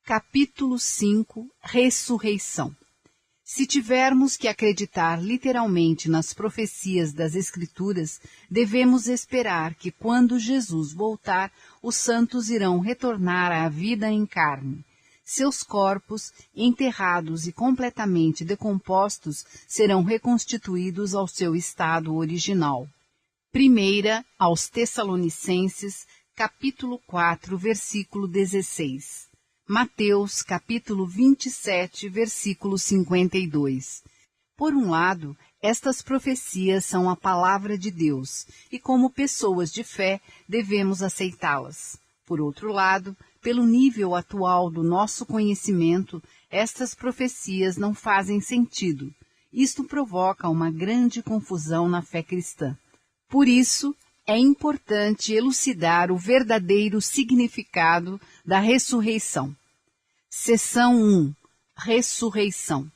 Capítulo 5 – Ressurreição. Se tivermos que acreditar literalmente nas profecias das Escrituras, devemos esperar que quando Jesus voltar, os santos irão retornar à vida em carne. Seus corpos, enterrados e completamente decompostos, serão reconstituídos ao seu estado original. 1 aos Tessalonicenses, capítulo 4, versículo 16. Mateus, capítulo 27, versículo 52. Por um lado, estas profecias são a palavra de Deus, e como pessoas de fé, devemos aceitá-las. Por outro lado, pelo nível atual do nosso conhecimento, estas profecias não fazem sentido. Isto provoca uma grande confusão na fé cristã. Por isso, é importante elucidar o verdadeiro significado da ressurreição. Seção 1. Ressurreição.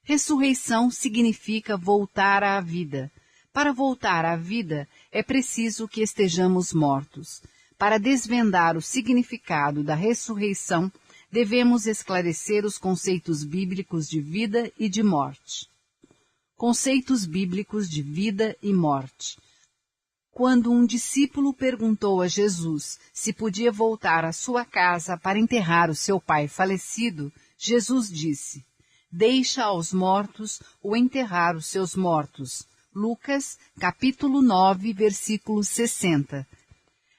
Ressurreição significa voltar à vida. Para voltar à vida, é preciso que estejamos mortos. Para desvendar o significado da ressurreição, devemos esclarecer os conceitos bíblicos de vida e de morte. Conceitos bíblicos de vida e morte. Quando um discípulo perguntou a Jesus se podia voltar à sua casa para enterrar o seu pai falecido, Jesus disse: "Deixa aos mortos o enterrar os seus mortos." Lucas, capítulo 9, versículo 60.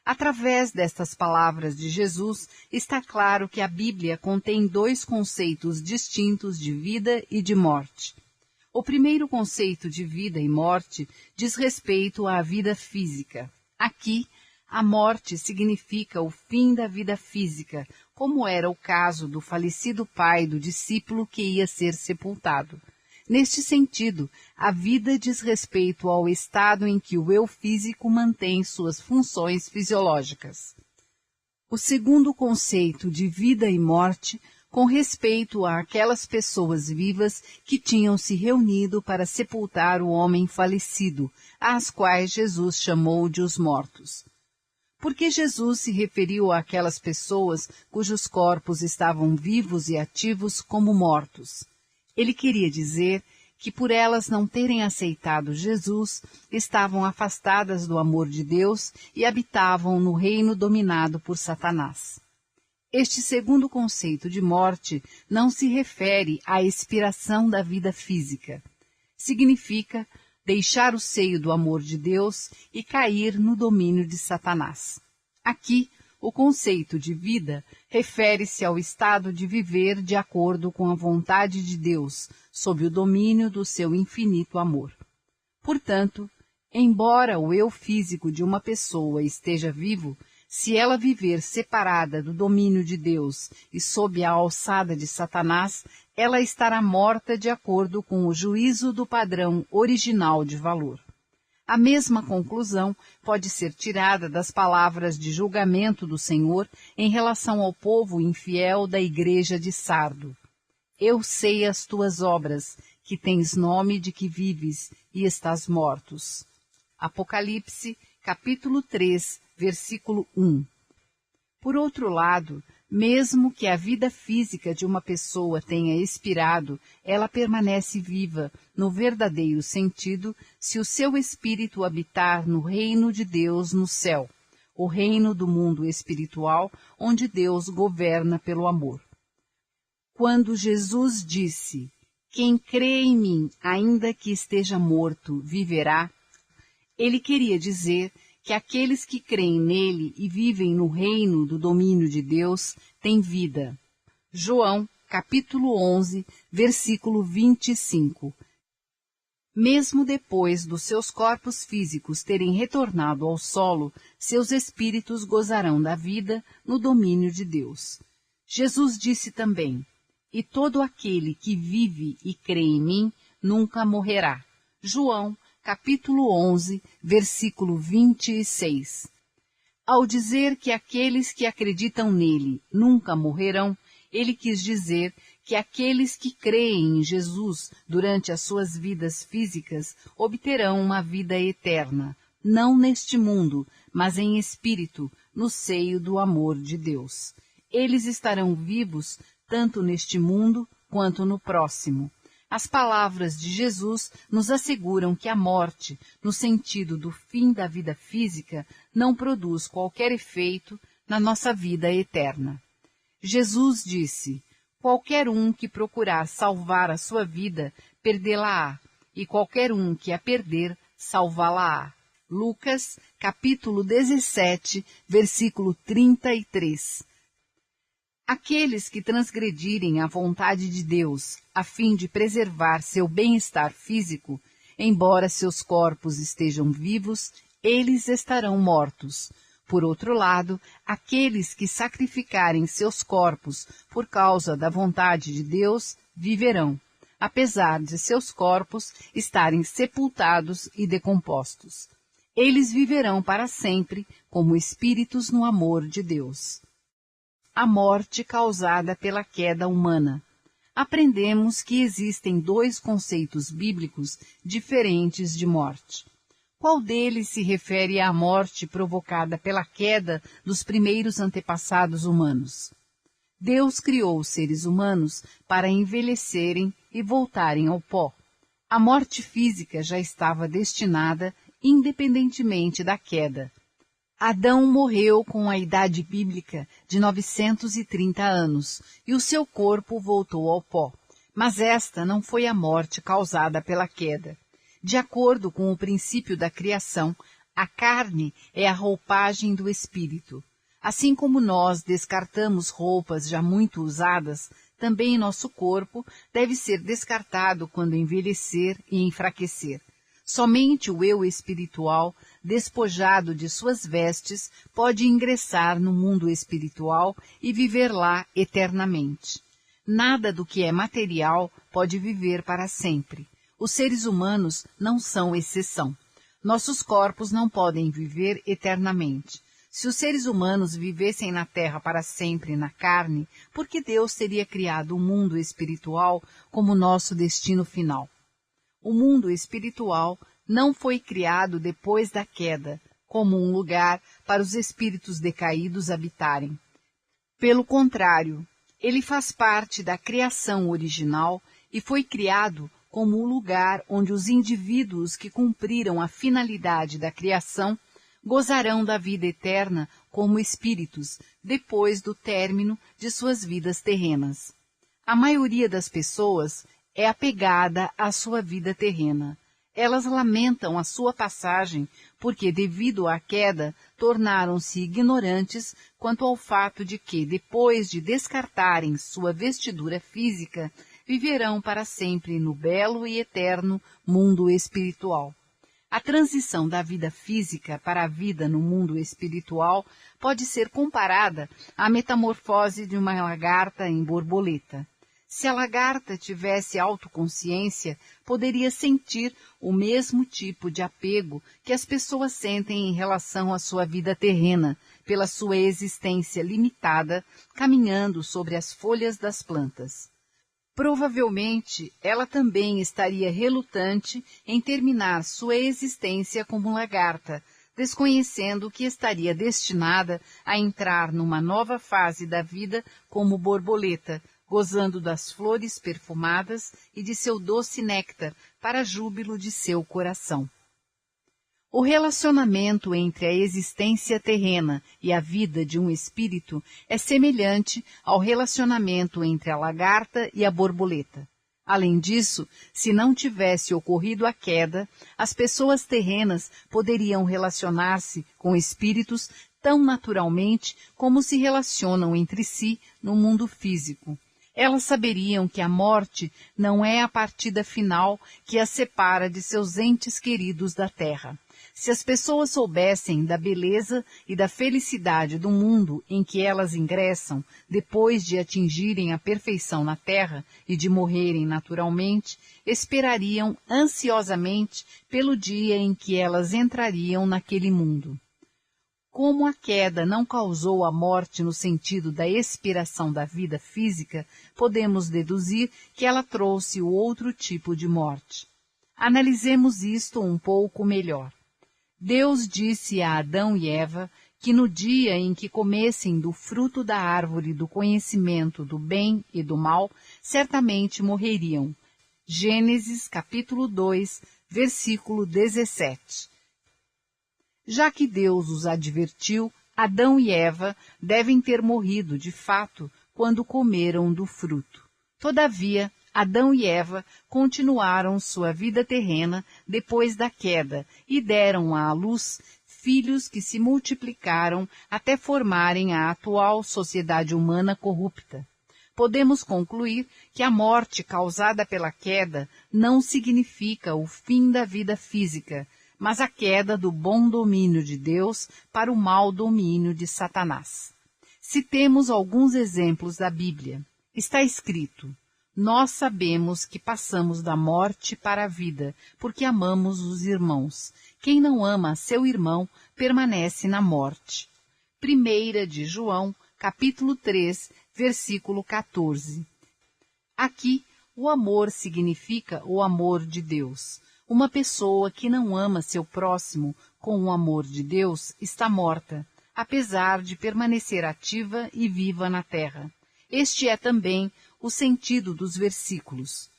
Através destas palavras de Jesus, está claro que a Bíblia contém dois conceitos distintos de vida e de morte. O primeiro conceito de vida e morte diz respeito à vida física. Aqui, a morte significa o fim da vida física, como era o caso do falecido pai do discípulo que ia ser sepultado. Neste sentido, a vida diz respeito ao estado em que o eu físico mantém suas funções fisiológicas. O segundo conceito de vida e morte com respeito àquelas pessoas vivas que tinham se reunido para sepultar o homem falecido, às quais Jesus chamou de os mortos. Por que Jesus se referiu àquelas pessoas cujos corpos estavam vivos e ativos como mortos? Ele queria dizer que por elas não terem aceitado Jesus, estavam afastadas do amor de Deus e habitavam no reino dominado por Satanás. Este segundo conceito de morte não se refere à expiração da vida física. Significa deixar o seio do amor de Deus e cair no domínio de Satanás. Aqui, o conceito de vida refere-se ao estado de viver de acordo com a vontade de Deus, sob o domínio do seu infinito amor. Portanto, embora o eu físico de uma pessoa esteja vivo, se ela viver separada do domínio de Deus e sob a alçada de Satanás, ela estará morta de acordo com o juízo do padrão original de valor. A mesma conclusão pode ser tirada das palavras de julgamento do Senhor em relação ao povo infiel da igreja de Sardo. Eu sei as tuas obras, que tens nome de que vives e estás mortos. Apocalipse, capítulo 3, versículo 1. Por outro lado, mesmo que a vida física de uma pessoa tenha expirado, ela permanece viva, no verdadeiro sentido, se o seu espírito habitar no reino de Deus no céu, o reino do mundo espiritual, onde Deus governa pelo amor. Quando Jesus disse: "Quem crê em mim, ainda que esteja morto, viverá", ele queria dizer que aqueles que creem nele e vivem no reino do domínio de Deus têm vida. João, capítulo 11, versículo 25. Mesmo depois dos seus corpos físicos terem retornado ao solo, seus espíritos gozarão da vida no domínio de Deus. Jesus disse também: "E todo aquele que vive e crê em mim nunca morrerá." João, capítulo 11, versículo 26. Ao dizer que aqueles que acreditam nele nunca morrerão, ele quis dizer que aqueles que creem em Jesus durante as suas vidas físicas obterão uma vida eterna, não neste mundo, mas em espírito, no seio do amor de Deus. eles estarão vivos tanto neste mundo quanto no próximo. As palavras de Jesus nos asseguram que a morte, no sentido do fim da vida física, não produz qualquer efeito na nossa vida eterna. Jesus disse: qualquer um que procurar salvar a sua vida, perdê-la-á, e qualquer um que a perder, salvá-la-á. Lucas, capítulo 17, versículo 33. Aqueles que transgredirem a vontade de Deus a fim de preservar seu bem-estar físico, embora seus corpos estejam vivos, eles estarão mortos. Por outro lado, aqueles que sacrificarem seus corpos por causa da vontade de Deus, viverão, apesar de seus corpos estarem sepultados e decompostos. Eles viverão para sempre como espíritos no amor de Deus. A morte causada pela queda humana. Aprendemos que existem dois conceitos bíblicos diferentes de morte. Qual deles se refere à morte provocada pela queda dos primeiros antepassados humanos? Deus criou os seres humanos para envelhecerem e voltarem ao pó. A morte física já estava destinada independentemente da queda. Adão morreu com a idade bíblica de 930 anos e o seu corpo voltou ao pó. Mas esta não foi a morte causada pela queda. De acordo com o princípio da criação, a carne é a roupagem do espírito. Assim como nós descartamos roupas já muito usadas, também nosso corpo deve ser descartado quando envelhecer e enfraquecer. Somente o eu espiritual, despojado de suas vestes, pode ingressar no mundo espiritual e viver lá eternamente. Nada do que é material pode viver para sempre. Os seres humanos não são exceção. Nossos corpos não podem viver eternamente. Se os seres humanos vivessem na terra para sempre na carne, por que Deus teria criado o mundo espiritual como nosso destino final? O mundo espiritual não foi criado depois da queda, como um lugar para os espíritos decaídos habitarem. Pelo contrário, ele faz parte da criação original e foi criado como o lugar onde os indivíduos que cumpriram a finalidade da criação gozarão da vida eterna como espíritos depois do término de suas vidas terrenas. A maioria das pessoas é apegada à sua vida terrena. Elas lamentam a sua passagem porque, devido à queda, tornaram-se ignorantes quanto ao fato de que, depois de descartarem sua vestidura física, viverão para sempre no belo e eterno mundo espiritual. A transição da vida física para a vida no mundo espiritual pode ser comparada à metamorfose de uma lagarta em borboleta. Se a lagarta tivesse autoconsciência, poderia sentir o mesmo tipo de apego que as pessoas sentem em relação à sua vida terrena, pela sua existência limitada, caminhando sobre as folhas das plantas. Provavelmente, ela também estaria relutante em terminar sua existência como lagarta, desconhecendo que estaria destinada a entrar numa nova fase da vida como borboleta, gozando das flores perfumadas e de seu doce néctar para júbilo de seu coração. O relacionamento entre a existência terrena e a vida de um espírito é semelhante ao relacionamento entre a lagarta e a borboleta. Além disso, se não tivesse ocorrido a queda, as pessoas terrenas poderiam relacionar-se com espíritos tão naturalmente como se relacionam entre si no mundo físico. Elas saberiam que a morte não é a partida final que as separa de seus entes queridos da terra. Se as pessoas soubessem da beleza e da felicidade do mundo em que elas ingressam depois de atingirem a perfeição na terra e de morrerem naturalmente, esperariam ansiosamente pelo dia em que elas entrariam naquele mundo. Como a queda não causou a morte no sentido da expiração da vida física, podemos deduzir que ela trouxe o outro tipo de morte. Analisemos isto um pouco melhor. Deus disse a Adão e Eva que no dia em que comessem do fruto da árvore do conhecimento do bem e do mal, certamente morreriam. Gênesis capítulo 2, versículo 17. Já que Deus os advertiu, Adão e Eva devem ter morrido de fato quando comeram do fruto. Todavia, Adão e Eva continuaram sua vida terrena depois da queda e deram à luz filhos que se multiplicaram até formarem a atual sociedade humana corrupta. Podemos concluir que a morte causada pela queda não significa o fim da vida física, mas a queda do bom domínio de Deus para o mau domínio de Satanás. Citemos alguns exemplos da Bíblia. Está escrito: nós sabemos que passamos da morte para a vida, porque amamos os irmãos. Quem não ama seu irmão permanece na morte. 1 de João, capítulo 3, versículo 14. Aqui, o amor significa o amor de Deus. Uma pessoa que não ama seu próximo com o amor de Deus está morta, apesar de permanecer ativa e viva na terra. Este é também o sentido dos versículos.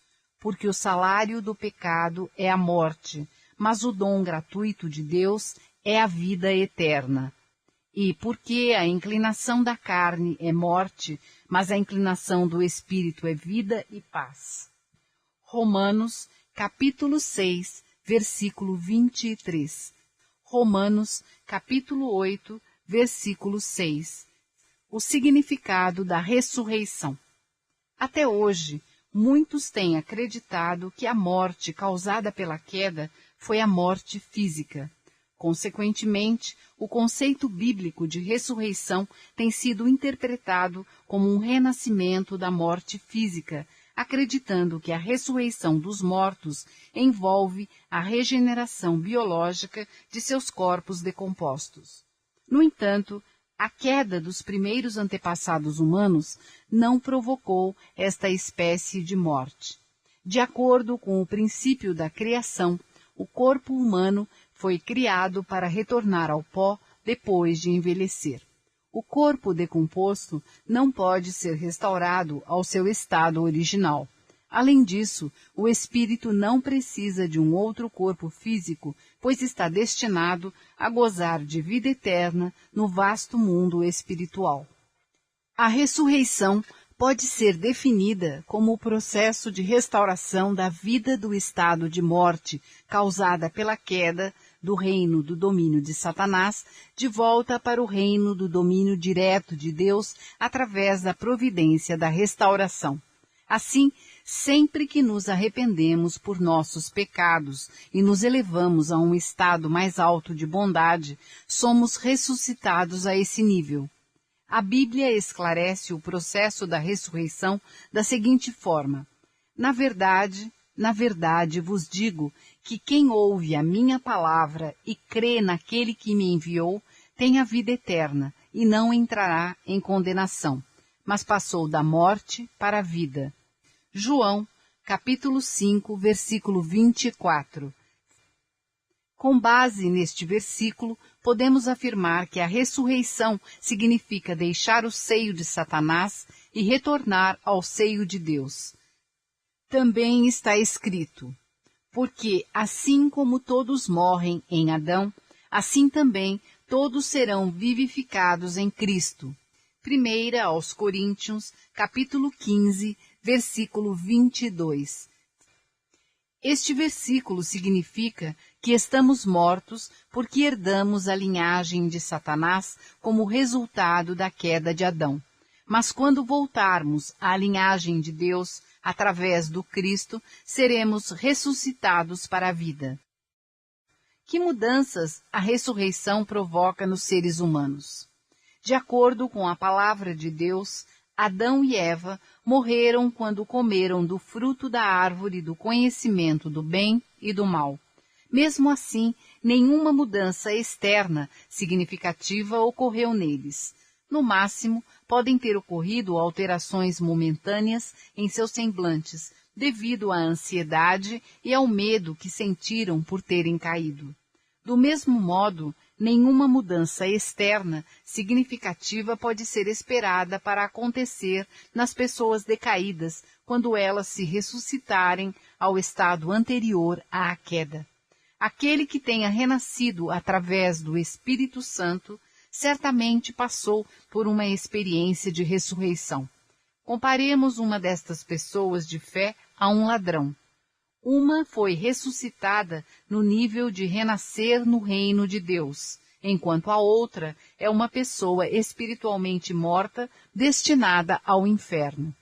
Porque o salário do pecado é a morte, mas o dom gratuito de Deus é a vida eterna. E porque a inclinação da carne é morte, mas a inclinação do espírito é vida e paz. Romanos, capítulo 6, versículo 23. Romanos, capítulo 8, versículo 6. O significado da ressurreição. Até hoje, muitos têm acreditado que a morte causada pela queda foi a morte física. Consequentemente, o conceito bíblico de ressurreição tem sido interpretado como um renascimento da morte física, acreditando que a ressurreição dos mortos envolve a regeneração biológica de seus corpos decompostos. No entanto, a queda dos primeiros antepassados humanos não provocou esta espécie de morte. De acordo com o princípio da criação, o corpo humano foi criado para retornar ao pó depois de envelhecer. O corpo decomposto não pode ser restaurado ao seu estado original. Além disso, o espírito não precisa de um outro corpo físico, pois está destinado a gozar de vida eterna no vasto mundo espiritual. A ressurreição pode ser definida como o processo de restauração da vida do estado de morte causada pela queda do reino do domínio de Satanás de volta para o reino do domínio direto de Deus através da providência da restauração. Assim, sempre que nos arrependemos por nossos pecados e nos elevamos a um estado mais alto de bondade, somos ressuscitados a esse nível. A Bíblia esclarece o processo da ressurreição da seguinte forma: na verdade vos digo que quem ouve a minha palavra e crê naquele que me enviou tem a vida eterna e não entrará em condenação, mas passou da morte para a vida. João, capítulo 5, versículo 24. Com base neste versículo, podemos afirmar que a ressurreição significa deixar o seio de Satanás e retornar ao seio de Deus. Também está escrito: porque assim como todos morrem em Adão, assim também todos serão vivificados em Cristo. 1 aos Coríntios, capítulo 15, versículo 22. Este versículo significa que estamos mortos porque herdamos a linhagem de Satanás como resultado da queda de Adão. Mas quando voltarmos à linhagem de Deus, através do Cristo, seremos ressuscitados para a vida. Que mudanças a ressurreição provoca nos seres humanos? De acordo com a palavra de Deus, Adão e Eva morreram quando comeram do fruto da árvore do conhecimento do bem e do mal. Mesmo assim, nenhuma mudança externa significativa ocorreu neles. No máximo, podem ter ocorrido alterações momentâneas em seus semblantes, devido à ansiedade e ao medo que sentiram por terem caído. Do mesmo modo, Nenhuma mudança externa significativa pode ser esperada para acontecer nas pessoas decaídas quando elas se ressuscitarem ao estado anterior à queda. Aquele que tenha renascido através do Espírito Santo certamente passou por uma experiência de ressurreição. Comparemos uma destas pessoas de fé a um ladrão. Uma foi ressuscitada no nível de renascer no reino de Deus, enquanto a outra é uma pessoa espiritualmente morta destinada ao inferno.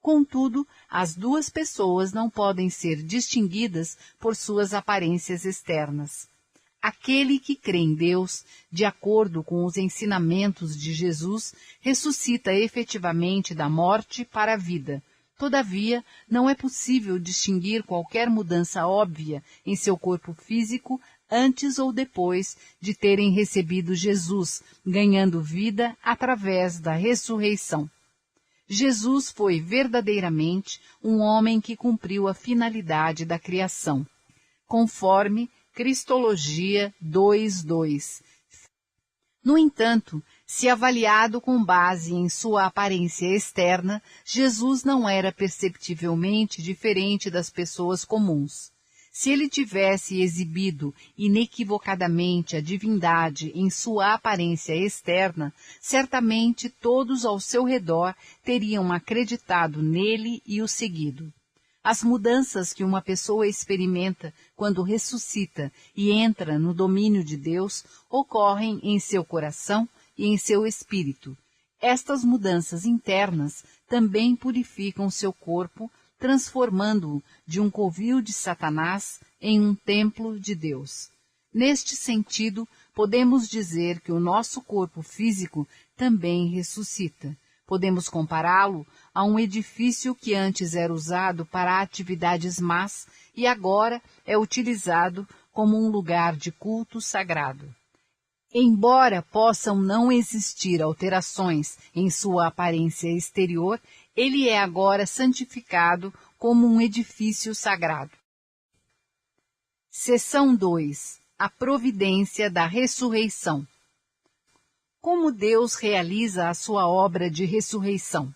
Contudo, as duas pessoas não podem ser distinguidas por suas aparências externas. Aquele que crê em Deus, de acordo com os ensinamentos de Jesus, ressuscita efetivamente da morte para a vida. Todavia, não é possível distinguir qualquer mudança óbvia em seu corpo físico antes ou depois de terem recebido Jesus, ganhando vida através da ressurreição. Jesus foi verdadeiramente um homem que cumpriu a finalidade da criação, conforme Cristologia 2:2. No entanto, se avaliado com base em sua aparência externa, Jesus não era perceptivelmente diferente das pessoas comuns. Se ele tivesse exibido inequivocadamente a divindade em sua aparência externa, certamente todos ao seu redor teriam acreditado nele e o seguido. As mudanças que uma pessoa experimenta quando ressuscita e entra no domínio de Deus ocorrem em seu coração e em seu espírito. Estas mudanças internas também purificam seu corpo, transformando-o de um covil de Satanás em um templo de Deus. Neste sentido, podemos dizer que o nosso corpo físico também ressuscita. Podemos compará-lo a um edifício que antes era usado para atividades más e agora é utilizado como um lugar de culto sagrado. Embora possam não existir alterações em sua aparência exterior, ele é agora santificado como um edifício sagrado. Seção 2. A providência da ressurreição. Como Deus realiza a sua obra de ressurreição?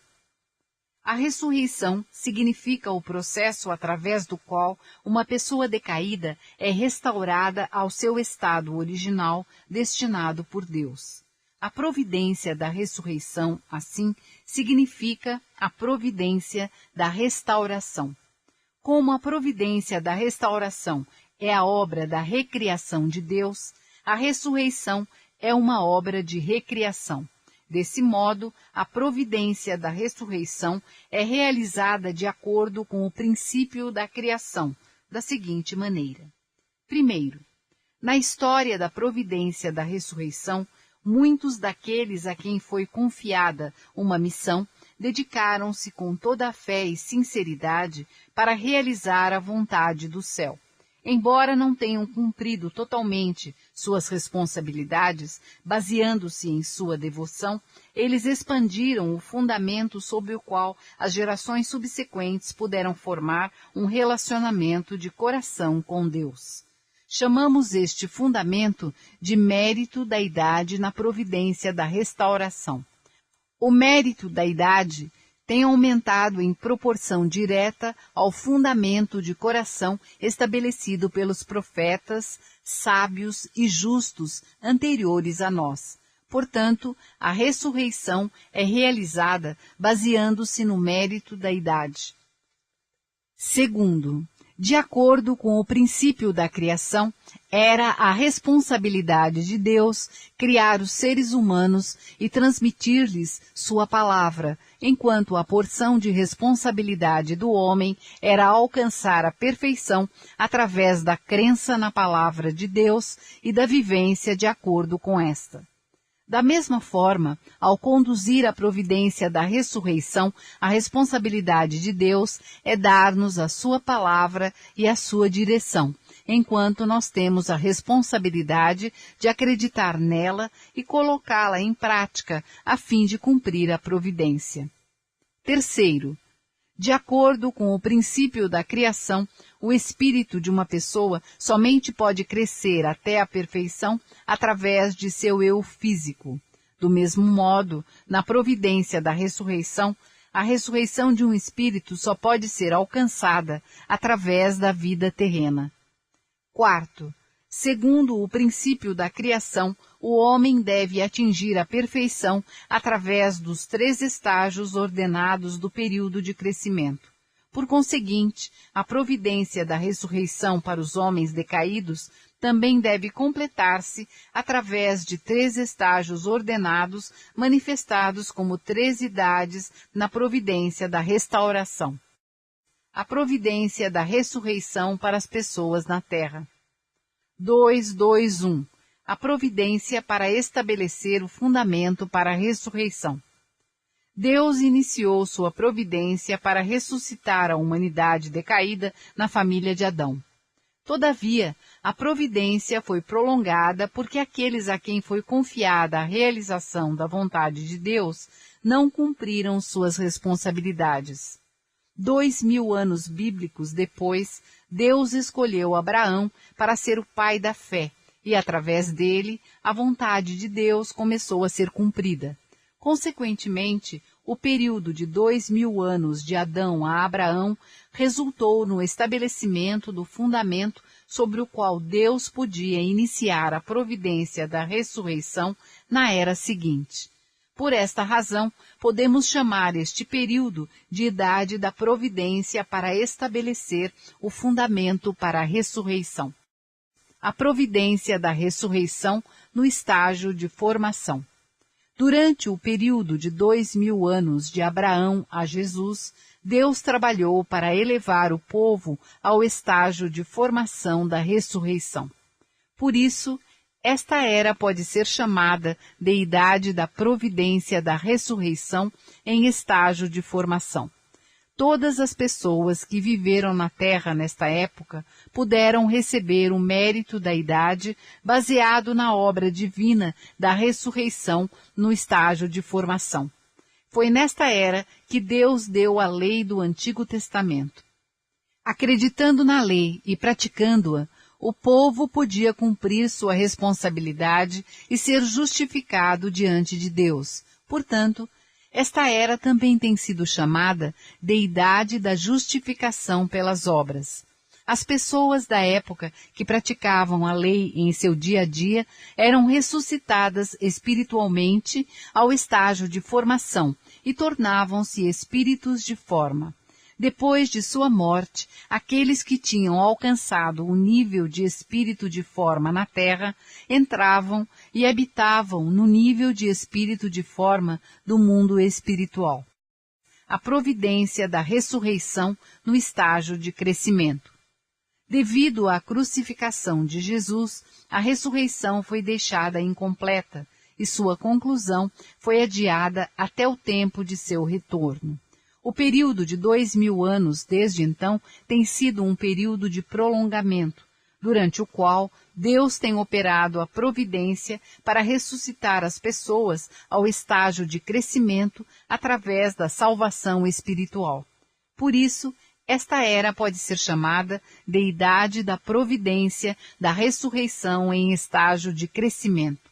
A ressurreição significa o processo através do qual uma pessoa decaída é restaurada ao seu estado original destinado por Deus. A providência da ressurreição, assim, significa a providência da restauração. Como a providência da restauração é a obra da recriação de Deus, a ressurreição é uma obra de recriação. Desse modo, a providência da ressurreição é realizada de acordo com o princípio da criação, da seguinte maneira. Primeiro, na história da providência da ressurreição, muitos daqueles a quem foi confiada uma missão dedicaram-se com toda a fé e sinceridade para realizar a vontade do céu. Embora não tenham cumprido totalmente suas responsabilidades, baseando-se em sua devoção, eles expandiram o fundamento sobre o qual as gerações subsequentes puderam formar um relacionamento de coração com Deus. Chamamos este fundamento de mérito da idade na providência da restauração. O mérito da idade tem aumentado em proporção direta ao fundamento de coração estabelecido pelos profetas, sábios e justos anteriores a nós. Portanto, a ressurreição é realizada baseando-se no mérito da idade. Segundo, de acordo com o princípio da criação, era a responsabilidade de Deus criar os seres humanos e transmitir-lhes sua palavra, enquanto a porção de responsabilidade do homem era alcançar a perfeição através da crença na palavra de Deus e da vivência de acordo com esta. Da mesma forma, ao conduzir a providência da ressurreição, a responsabilidade de Deus é dar-nos a sua palavra e a sua direção, enquanto nós temos a responsabilidade de acreditar nela e colocá-la em prática a fim de cumprir a providência. Terceiro, De acordo com o princípio da criação, o espírito de uma pessoa somente pode crescer até a perfeição através de seu eu físico. Do mesmo modo, na providência da ressurreição, a ressurreição de um espírito só pode ser alcançada através da vida terrena. Quarto, segundo o princípio da criação, o homem deve atingir a perfeição através dos 3 estágios ordenados do período de crescimento. Por conseguinte, a providência da ressurreição para os homens decaídos também deve completar-se através de 3 estágios ordenados, manifestados como 3 idades na providência da restauração. A providência da ressurreição para as pessoas na terra. 2.2.1. A providência para estabelecer o fundamento para a ressurreição. Deus iniciou sua providência para ressuscitar a humanidade decaída na família de Adão. Todavia, a providência foi prolongada porque aqueles a quem foi confiada a realização da vontade de Deus não cumpriram suas responsabilidades. 2000 anos bíblicos depois, Deus escolheu Abraão para ser o pai da fé, e através dele, a vontade de Deus começou a ser cumprida. Consequentemente, o período de 2000 anos de Adão a Abraão resultou no estabelecimento do fundamento sobre o qual Deus podia iniciar a providência da ressurreição na era seguinte. Por esta razão, podemos chamar este período de idade da providência para estabelecer o fundamento para a ressurreição. A providência da ressurreição no estágio de formação. Durante o período de 2000 anos de Abraão a Jesus, Deus trabalhou para elevar o povo ao estágio de formação da ressurreição. Por isso, esta era pode ser chamada de idade da providência da ressurreição em estágio de formação. Todas as pessoas que viveram na terra nesta época puderam receber o mérito da idade baseado na obra divina da ressurreição no estágio de formação. Foi nesta era que Deus deu a lei do Antigo Testamento. Acreditando na lei e praticando-a, o povo podia cumprir sua responsabilidade e ser justificado diante de Deus. Portanto, esta era também tem sido chamada de idade da justificação pelas obras. As pessoas da época que praticavam a lei em seu dia a dia eram ressuscitadas espiritualmente ao estágio de formação e tornavam-se espíritos de forma. Depois de sua morte, aqueles que tinham alcançado o nível de espírito de forma na terra entravam e habitavam no nível de espírito de forma do mundo espiritual. A providência da ressurreição no estágio de crescimento. Devido à crucificação de Jesus, a ressurreição foi deixada incompleta e sua conclusão foi adiada até o tempo de seu retorno. O período de 2000 anos desde então tem sido um período de prolongamento, durante o qual Deus tem operado a providência para ressuscitar as pessoas ao estágio de crescimento através da salvação espiritual. Por isso, esta era pode ser chamada de idade da providência da ressurreição em estágio de crescimento.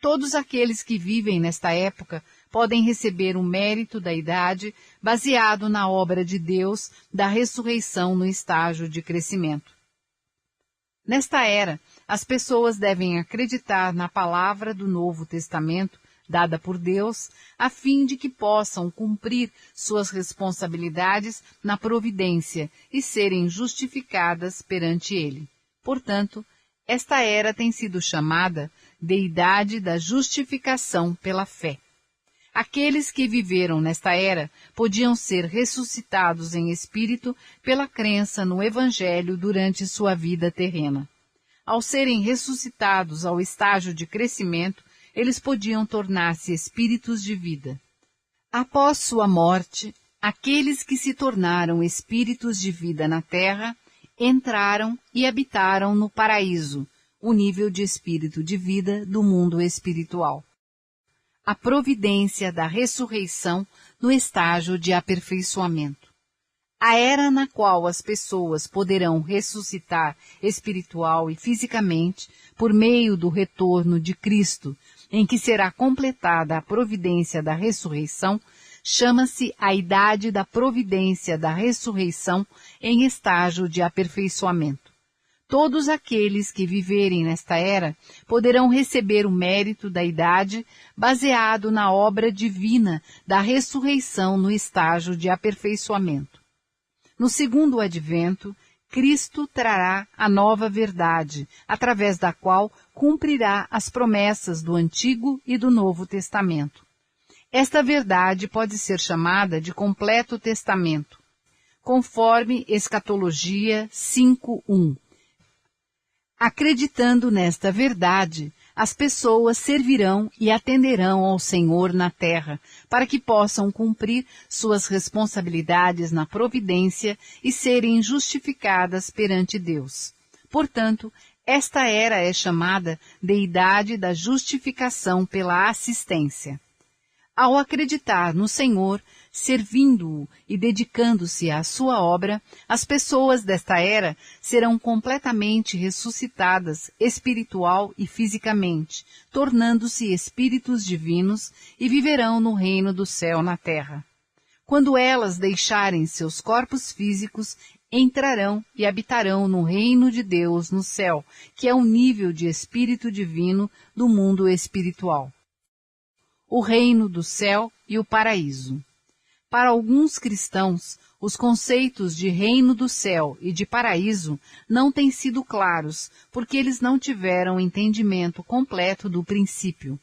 Todos aqueles que vivem nesta época podem receber o mérito da idade baseado na obra de Deus da ressurreição no estágio de crescimento. Nesta era, as pessoas devem acreditar na palavra do Novo Testamento dada por Deus, a fim de que possam cumprir suas responsabilidades na providência e serem justificadas perante Ele. Portanto, esta era tem sido chamada de idade da justificação pela fé. Aqueles que viveram nesta era podiam ser ressuscitados em espírito pela crença no Evangelho durante sua vida terrena. Ao serem ressuscitados ao estágio de crescimento, eles podiam tornar-se espíritos de vida. Após sua morte, aqueles que se tornaram espíritos de vida na terra entraram e habitaram no paraíso, o nível de espírito de vida do mundo espiritual. A providência da ressurreição no estágio de aperfeiçoamento. A era na qual as pessoas poderão ressuscitar espiritual e fisicamente por meio do retorno de Cristo, em que será completada a providência da ressurreição, chama-se a idade da providência da ressurreição em estágio de aperfeiçoamento. Todos aqueles que viverem nesta era poderão receber o mérito da idade baseado na obra divina da ressurreição no estágio de aperfeiçoamento. No segundo advento, Cristo trará a nova verdade, através da qual cumprirá as promessas do Antigo e do Novo Testamento. Esta verdade pode ser chamada de completo testamento, conforme Escatologia 5:1. Acreditando nesta verdade, as pessoas servirão e atenderão ao Senhor na terra, para que possam cumprir suas responsabilidades na providência e serem justificadas perante Deus. Portanto, esta era é chamada de idade da justificação pela assistência. Ao acreditar no Senhor, servindo-o e dedicando-se à sua obra, as pessoas desta era serão completamente ressuscitadas espiritual e fisicamente, tornando-se espíritos divinos e viverão no reino do céu na terra. Quando elas deixarem seus corpos físicos, entrarão e habitarão no reino de Deus no céu, que é o nível de espírito divino do mundo espiritual. O reino do céu e o paraíso. Para alguns cristãos, os conceitos de reino do céu e de paraíso não têm sido claros, porque eles não tiveram entendimento completo do princípio.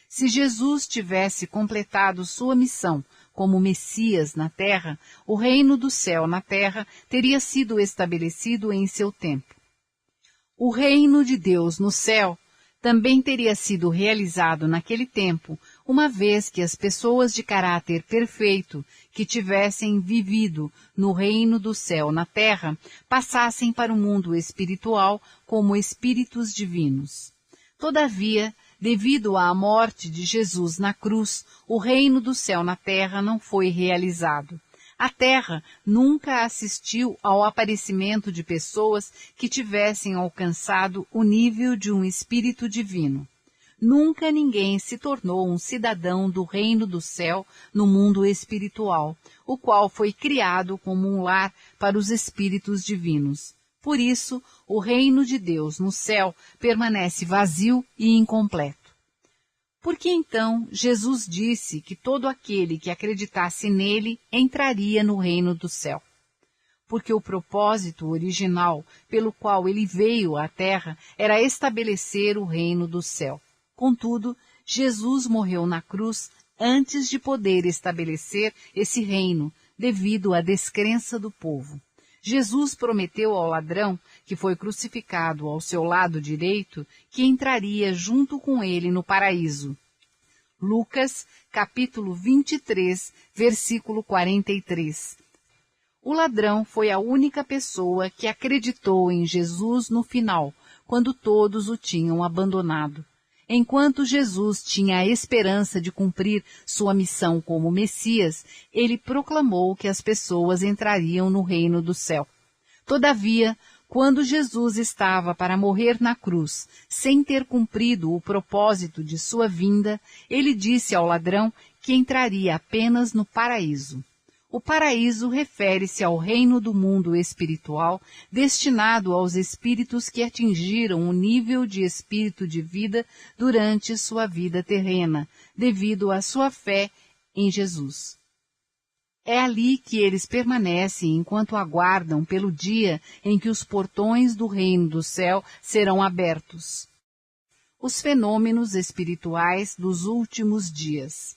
Se Jesus tivesse completado sua missão como Messias na terra, o reino do céu na terra teria sido estabelecido em seu tempo. O reino de Deus no céu também teria sido realizado naquele tempo, uma vez que as pessoas de caráter perfeito que tivessem vivido no reino do céu na terra passassem para o mundo espiritual como espíritos divinos. Todavia, devido à morte de Jesus na cruz, o reino do céu na terra não foi realizado. A terra nunca assistiu ao aparecimento de pessoas que tivessem alcançado o nível de um espírito divino. Nunca ninguém se tornou um cidadão do reino do céu no mundo espiritual, o qual foi criado como um lar para os espíritos divinos. Por isso, o reino de Deus no céu permanece vazio e incompleto. Por que então Jesus disse que todo aquele que acreditasse nele entraria no reino do céu? Porque o propósito original pelo qual ele veio à terra era estabelecer o reino do céu. Contudo, Jesus morreu na cruz antes de poder estabelecer esse reino, devido à descrença do povo. Jesus prometeu ao ladrão, que foi crucificado ao seu lado direito, que entraria junto com ele no paraíso. Lucas, capítulo 23, versículo 43. O ladrão foi a única pessoa que acreditou em Jesus no final, quando todos o tinham abandonado. Enquanto Jesus tinha a esperança de cumprir sua missão como Messias, ele proclamou que as pessoas entrariam no reino do céu. Todavia, quando Jesus estava para morrer na cruz, sem ter cumprido o propósito de sua vinda, ele disse ao ladrão que entraria apenas no paraíso. O paraíso refere-se ao reino do mundo espiritual, destinado aos espíritos que atingiram o nível de espírito de vida durante sua vida terrena, devido à sua fé em Jesus. É ali que eles permanecem enquanto aguardam pelo dia em que os portões do reino do céu serão abertos. Os fenômenos espirituais dos últimos dias.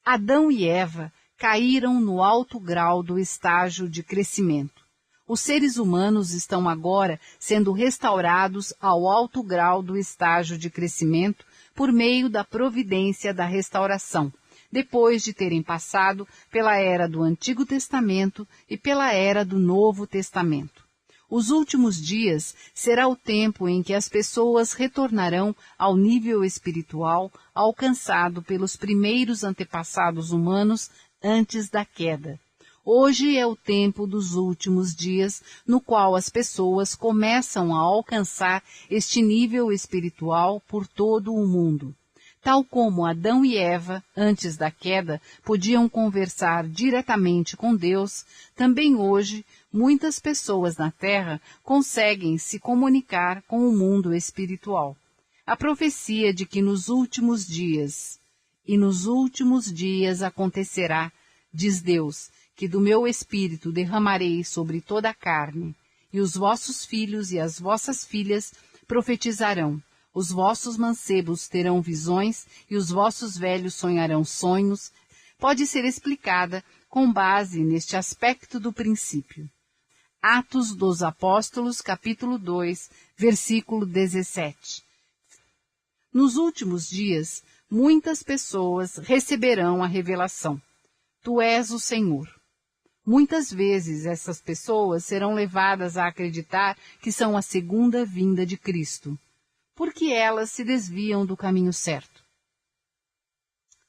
Adão e Eva caíram no alto grau do estágio de crescimento. Os seres humanos estão agora sendo restaurados ao alto grau do estágio de crescimento por meio da providência da restauração, depois de terem passado pela era do Antigo Testamento e pela era do Novo Testamento. Os últimos dias será o tempo em que as pessoas retornarão ao nível espiritual alcançado pelos primeiros antepassados humanos antes da queda. Hoje é o tempo dos últimos dias, no qual as pessoas começam a alcançar este nível espiritual por todo o mundo. Tal como Adão e Eva, antes da queda, podiam conversar diretamente com Deus, também hoje muitas pessoas na Terra conseguem se comunicar com o mundo espiritual. A profecia de que nos últimos dias acontecerá, diz Deus, que do meu Espírito derramarei sobre toda a carne, e os vossos filhos e as vossas filhas profetizarão, os vossos mancebos terão visões e os vossos velhos sonharão sonhos, pode ser explicada com base neste aspecto do princípio. Atos dos Apóstolos, capítulo 2, versículo 17. Nos últimos dias, muitas pessoas receberão a revelação. Tu és o Senhor. Muitas vezes essas pessoas serão levadas a acreditar que são a segunda vinda de Cristo, porque elas se desviam do caminho certo.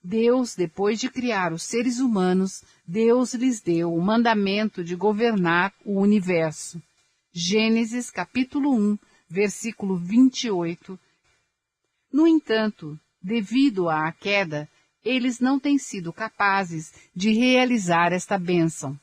Deus, depois de criar os seres humanos, Deus lhes deu o mandamento de governar o universo. Gênesis capítulo 1, versículo 28. No entanto, devido à queda, eles não têm sido capazes de realizar esta bênção.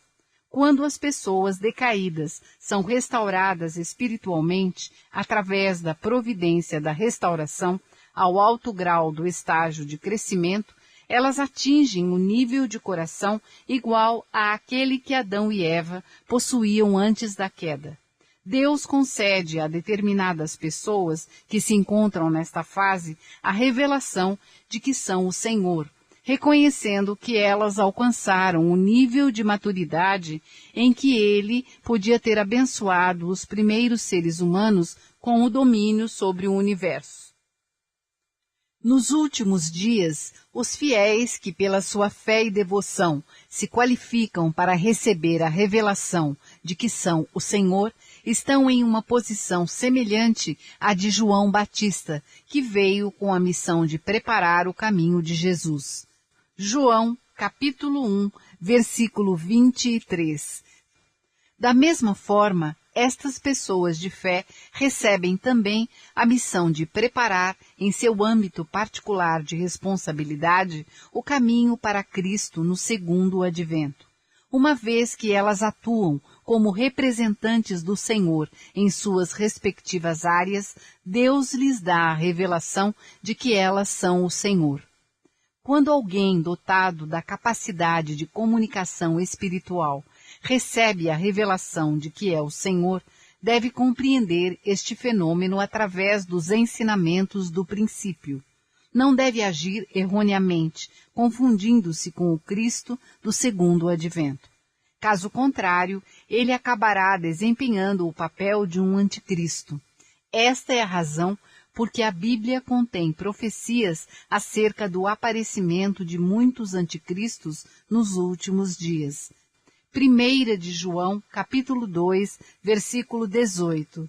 Quando as pessoas decaídas são restauradas espiritualmente através da providência da restauração ao alto grau do estágio de crescimento, elas atingem um nível de coração igual àquele que Adão e Eva possuíam antes da queda. Deus concede a determinadas pessoas que se encontram nesta fase a revelação de que são o Senhor, reconhecendo que elas alcançaram o nível de maturidade em que Ele podia ter abençoado os primeiros seres humanos com o domínio sobre o universo. Nos últimos dias, os fiéis que pela sua fé e devoção se qualificam para receber a revelação de que são o Senhor, estão em uma posição semelhante à de João Batista, que veio com a missão de preparar o caminho de Jesus. João, capítulo 1, versículo 23. Da mesma forma, estas pessoas de fé recebem também a missão de preparar, em seu âmbito particular de responsabilidade, o caminho para Cristo no segundo advento. Uma vez que elas atuam como representantes do Senhor em suas respectivas áreas, Deus lhes dá a revelação de que elas são o Senhor. Quando alguém dotado da capacidade de comunicação espiritual recebe a revelação de que é o Senhor, deve compreender este fenômeno através dos ensinamentos do princípio. Não deve agir erroneamente, confundindo-se com o Cristo do segundo advento. Caso contrário, ele acabará desempenhando o papel de um anticristo. Esta é a razão porque a Bíblia contém profecias acerca do aparecimento de muitos anticristos nos últimos dias. 1 de João, capítulo 2, versículo 18.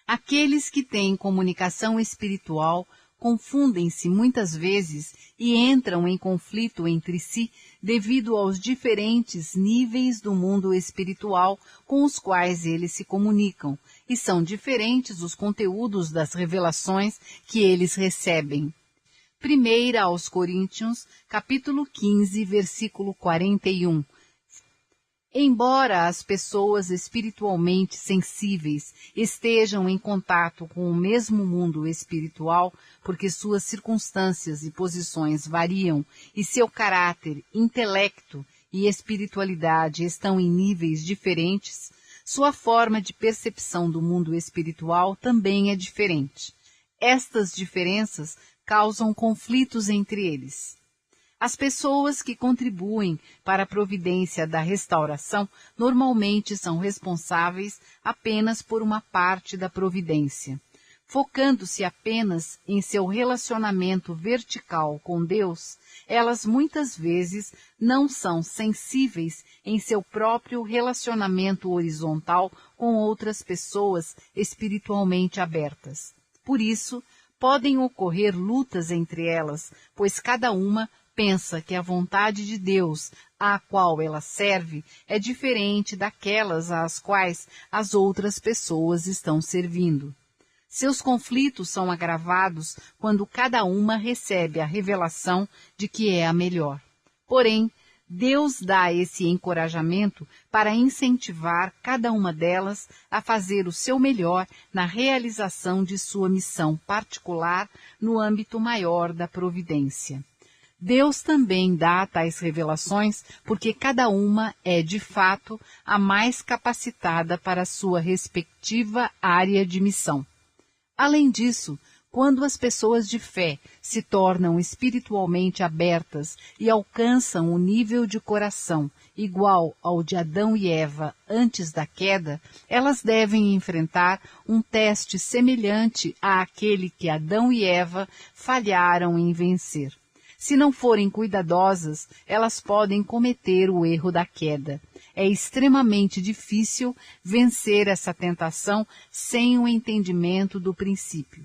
Aqueles que têm comunicação espiritual confundem-se muitas vezes e entram em conflito entre si devido aos diferentes níveis do mundo espiritual com os quais eles se comunicam, e são diferentes os conteúdos das revelações que eles recebem. 1 aos Coríntios, capítulo 15, versículo 41. Embora as pessoas espiritualmente sensíveis estejam em contato com o mesmo mundo espiritual, porque suas circunstâncias e posições variam e seu caráter, intelecto e espiritualidade estão em níveis diferentes, sua forma de percepção do mundo espiritual também é diferente. Estas diferenças causam conflitos entre eles. As pessoas que contribuem para a providência da restauração normalmente são responsáveis apenas por uma parte da providência. Focando-se apenas em seu relacionamento vertical com Deus, elas muitas vezes não são sensíveis em seu próprio relacionamento horizontal com outras pessoas espiritualmente abertas. Por isso, podem ocorrer lutas entre elas, pois cada uma pensa que a vontade de Deus, à qual ela serve, é diferente daquelas às quais as outras pessoas estão servindo. Seus conflitos são agravados quando cada uma recebe a revelação de que é a melhor. Porém, Deus dá esse encorajamento para incentivar cada uma delas a fazer o seu melhor na realização de sua missão particular no âmbito maior da providência. Deus também dá tais revelações porque cada uma é, de fato, a mais capacitada para sua respectiva área de missão. Além disso, quando as pessoas de fé se tornam espiritualmente abertas e alcançam o nível de coração igual ao de Adão e Eva antes da queda, elas devem enfrentar um teste semelhante àquele que Adão e Eva falharam em vencer. Se não forem cuidadosas, elas podem cometer o erro da queda. É extremamente difícil vencer essa tentação sem o entendimento do princípio.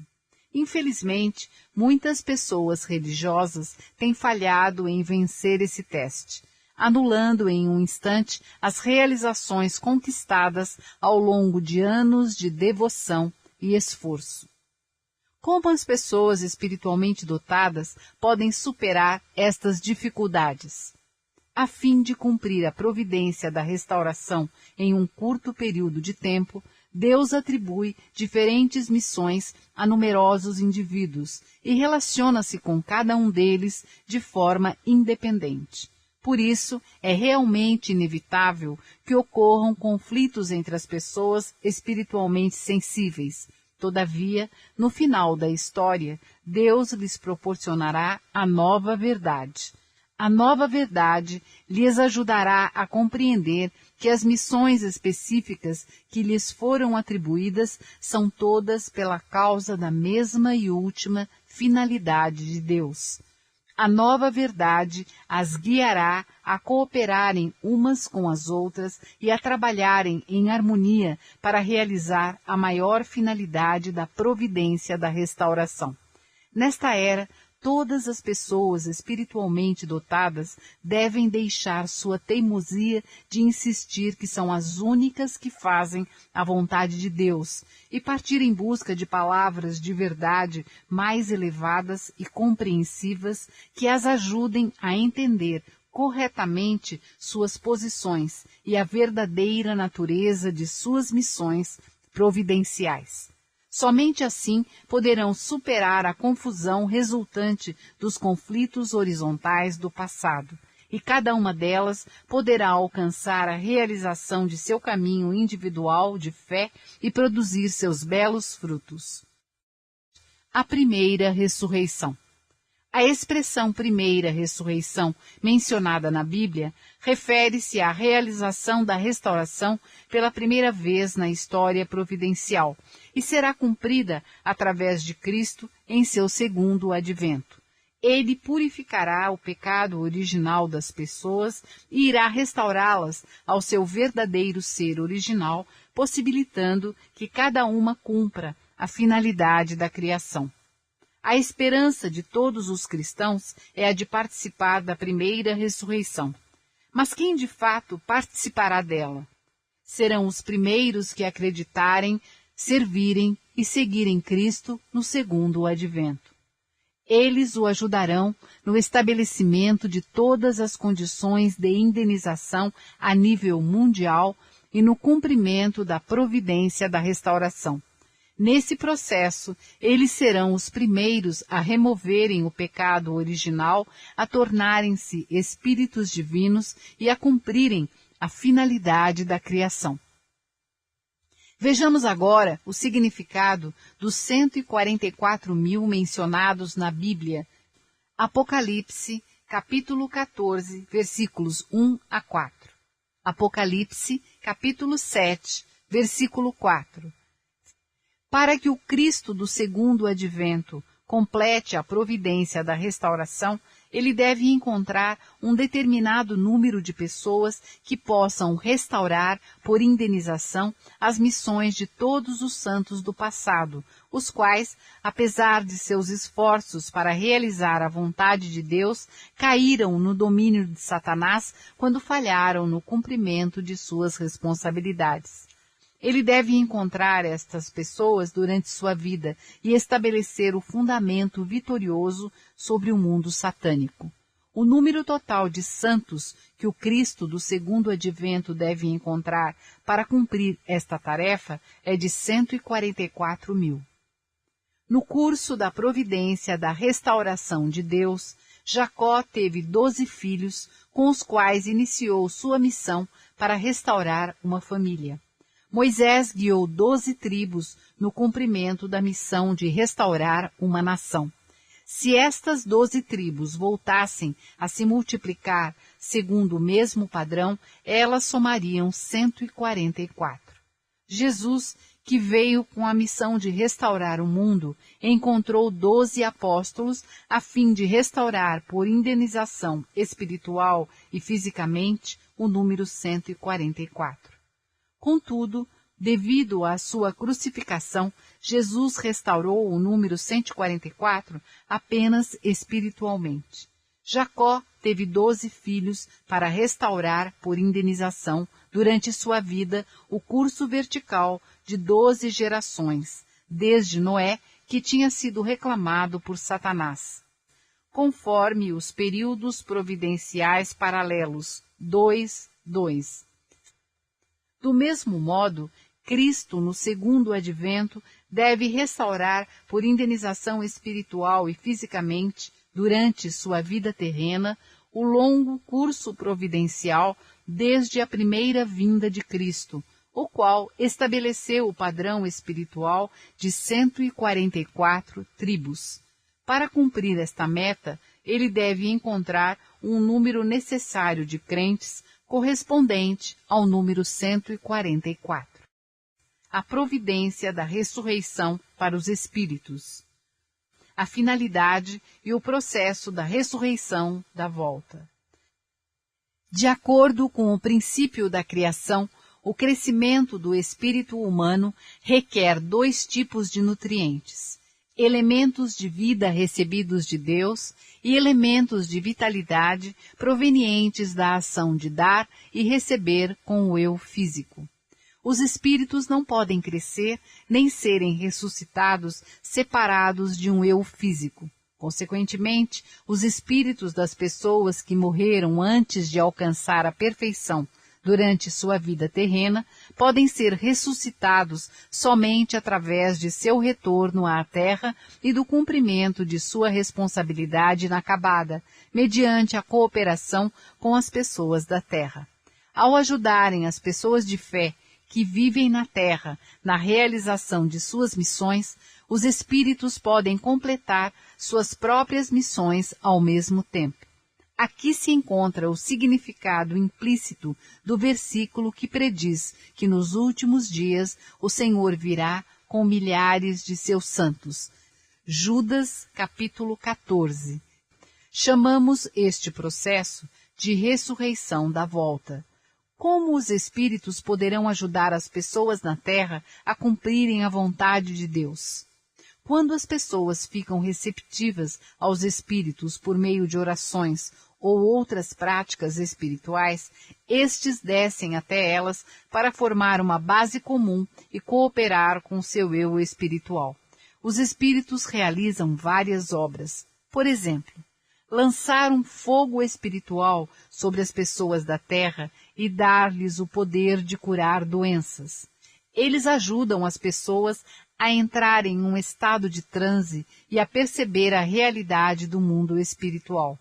Infelizmente, muitas pessoas religiosas têm falhado em vencer esse teste, anulando em um instante as realizações conquistadas ao longo de anos de devoção e esforço. Como as pessoas espiritualmente dotadas podem superar estas dificuldades? A fim de cumprir a providência da restauração em um curto período de tempo, Deus atribui diferentes missões a numerosos indivíduos e relaciona-se com cada um deles de forma independente. Por isso, é realmente inevitável que ocorram conflitos entre as pessoas espiritualmente sensíveis. Todavia, no final da história, Deus lhes proporcionará a nova verdade. A nova verdade lhes ajudará a compreender que as missões específicas que lhes foram atribuídas são todas pela causa da mesma e última finalidade de Deus. A nova verdade as guiará a cooperarem umas com as outras e a trabalharem em harmonia para realizar a maior finalidade da providência da restauração. Nesta era, todas as pessoas espiritualmente dotadas devem deixar sua teimosia de insistir que são as únicas que fazem a vontade de Deus e partir em busca de palavras de verdade mais elevadas e compreensivas que as ajudem a entender corretamente suas posições e a verdadeira natureza de suas missões providenciais. Somente assim poderão superar a confusão resultante dos conflitos horizontais do passado, e cada uma delas poderá alcançar a realização de seu caminho individual de fé e produzir seus belos frutos. A primeira ressurreição. A expressão primeira ressurreição mencionada na Bíblia refere-se à realização da restauração pela primeira vez na história providencial e será cumprida através de Cristo em seu segundo advento. Ele purificará o pecado original das pessoas e irá restaurá-las ao seu verdadeiro ser original, possibilitando que cada uma cumpra a finalidade da criação. A esperança de todos os cristãos é a de participar da primeira ressurreição. Mas quem de fato participará dela? Serão os primeiros que acreditarem, servirem e seguirem Cristo no segundo advento. Eles o ajudarão no estabelecimento de todas as condições de indenização a nível mundial e no cumprimento da providência da restauração. Nesse processo, eles serão os primeiros a removerem o pecado original, a tornarem-se espíritos divinos e a cumprirem a finalidade da criação. Vejamos agora o significado dos 144.000 mencionados na Bíblia. Apocalipse, capítulo 14, versículos 1 a 4. Apocalipse, capítulo 7, versículo 4. Para que o Cristo do segundo advento complete a providência da restauração, ele deve encontrar um determinado número de pessoas que possam restaurar, por indenização, as missões de todos os santos do passado, os quais, apesar de seus esforços para realizar a vontade de Deus, caíram no domínio de Satanás quando falharam no cumprimento de suas responsabilidades. Ele deve encontrar estas pessoas durante sua vida e estabelecer o fundamento vitorioso sobre o mundo satânico. O número total de santos que o Cristo do segundo advento deve encontrar para cumprir esta tarefa é de 144 mil. No curso da providência da restauração de Deus, Jacó teve 12 filhos com os quais iniciou sua missão para restaurar uma família. Moisés guiou 12 tribos no cumprimento da missão de restaurar uma nação. Se estas 12 tribos voltassem a se multiplicar segundo o mesmo padrão, elas somariam 144. Jesus, que veio com a missão de restaurar o mundo, encontrou 12 apóstolos a fim de restaurar por indenização espiritual e fisicamente o número 144. Contudo, devido à sua crucificação, Jesus restaurou o número 144 apenas espiritualmente. Jacó teve 12 filhos para restaurar por indenização, durante sua vida, o curso vertical de 12 gerações, desde Noé, que tinha sido reclamado por Satanás. Conforme os períodos providenciais paralelos 2:2. Do mesmo modo, Cristo, no segundo advento, deve restaurar por indenização espiritual e fisicamente, durante sua vida terrena, o longo curso providencial desde a primeira vinda de Cristo, o qual estabeleceu o padrão espiritual de 144 tribos. Para cumprir esta meta, ele deve encontrar um número necessário de crentes correspondente ao número 144. A providência da ressurreição para os espíritos. A finalidade e o processo da ressurreição da volta. De acordo com o princípio da criação, o crescimento do espírito humano requer 2 tipos de nutrientes: elementos de vida recebidos de Deus e elementos de vitalidade provenientes da ação de dar e receber com o eu físico. Os espíritos não podem crescer nem serem ressuscitados separados de um eu físico. Consequentemente, os espíritos das pessoas que morreram antes de alcançar a perfeição durante sua vida terrena podem ser ressuscitados somente através de seu retorno à Terra e do cumprimento de sua responsabilidade inacabada, mediante a cooperação com as pessoas da Terra. Ao ajudarem as pessoas de fé que vivem na Terra na realização de suas missões, os espíritos podem completar suas próprias missões ao mesmo tempo. Aqui se encontra o significado implícito do versículo que prediz que nos últimos dias o Senhor virá com milhares de seus santos. Judas, capítulo 14. Chamamos este processo de ressurreição da volta. Como os espíritos poderão ajudar as pessoas na Terra a cumprirem a vontade de Deus? Quando as pessoas ficam receptivas aos espíritos por meio de orações ou outras práticas espirituais, estes descem até elas para formar uma base comum e cooperar com seu eu espiritual. Os espíritos realizam várias obras. Por exemplo, lançar um fogo espiritual sobre as pessoas da Terra e dar-lhes o poder de curar doenças. Eles ajudam as pessoas a entrar em um estado de transe e a perceber a realidade do mundo espiritual.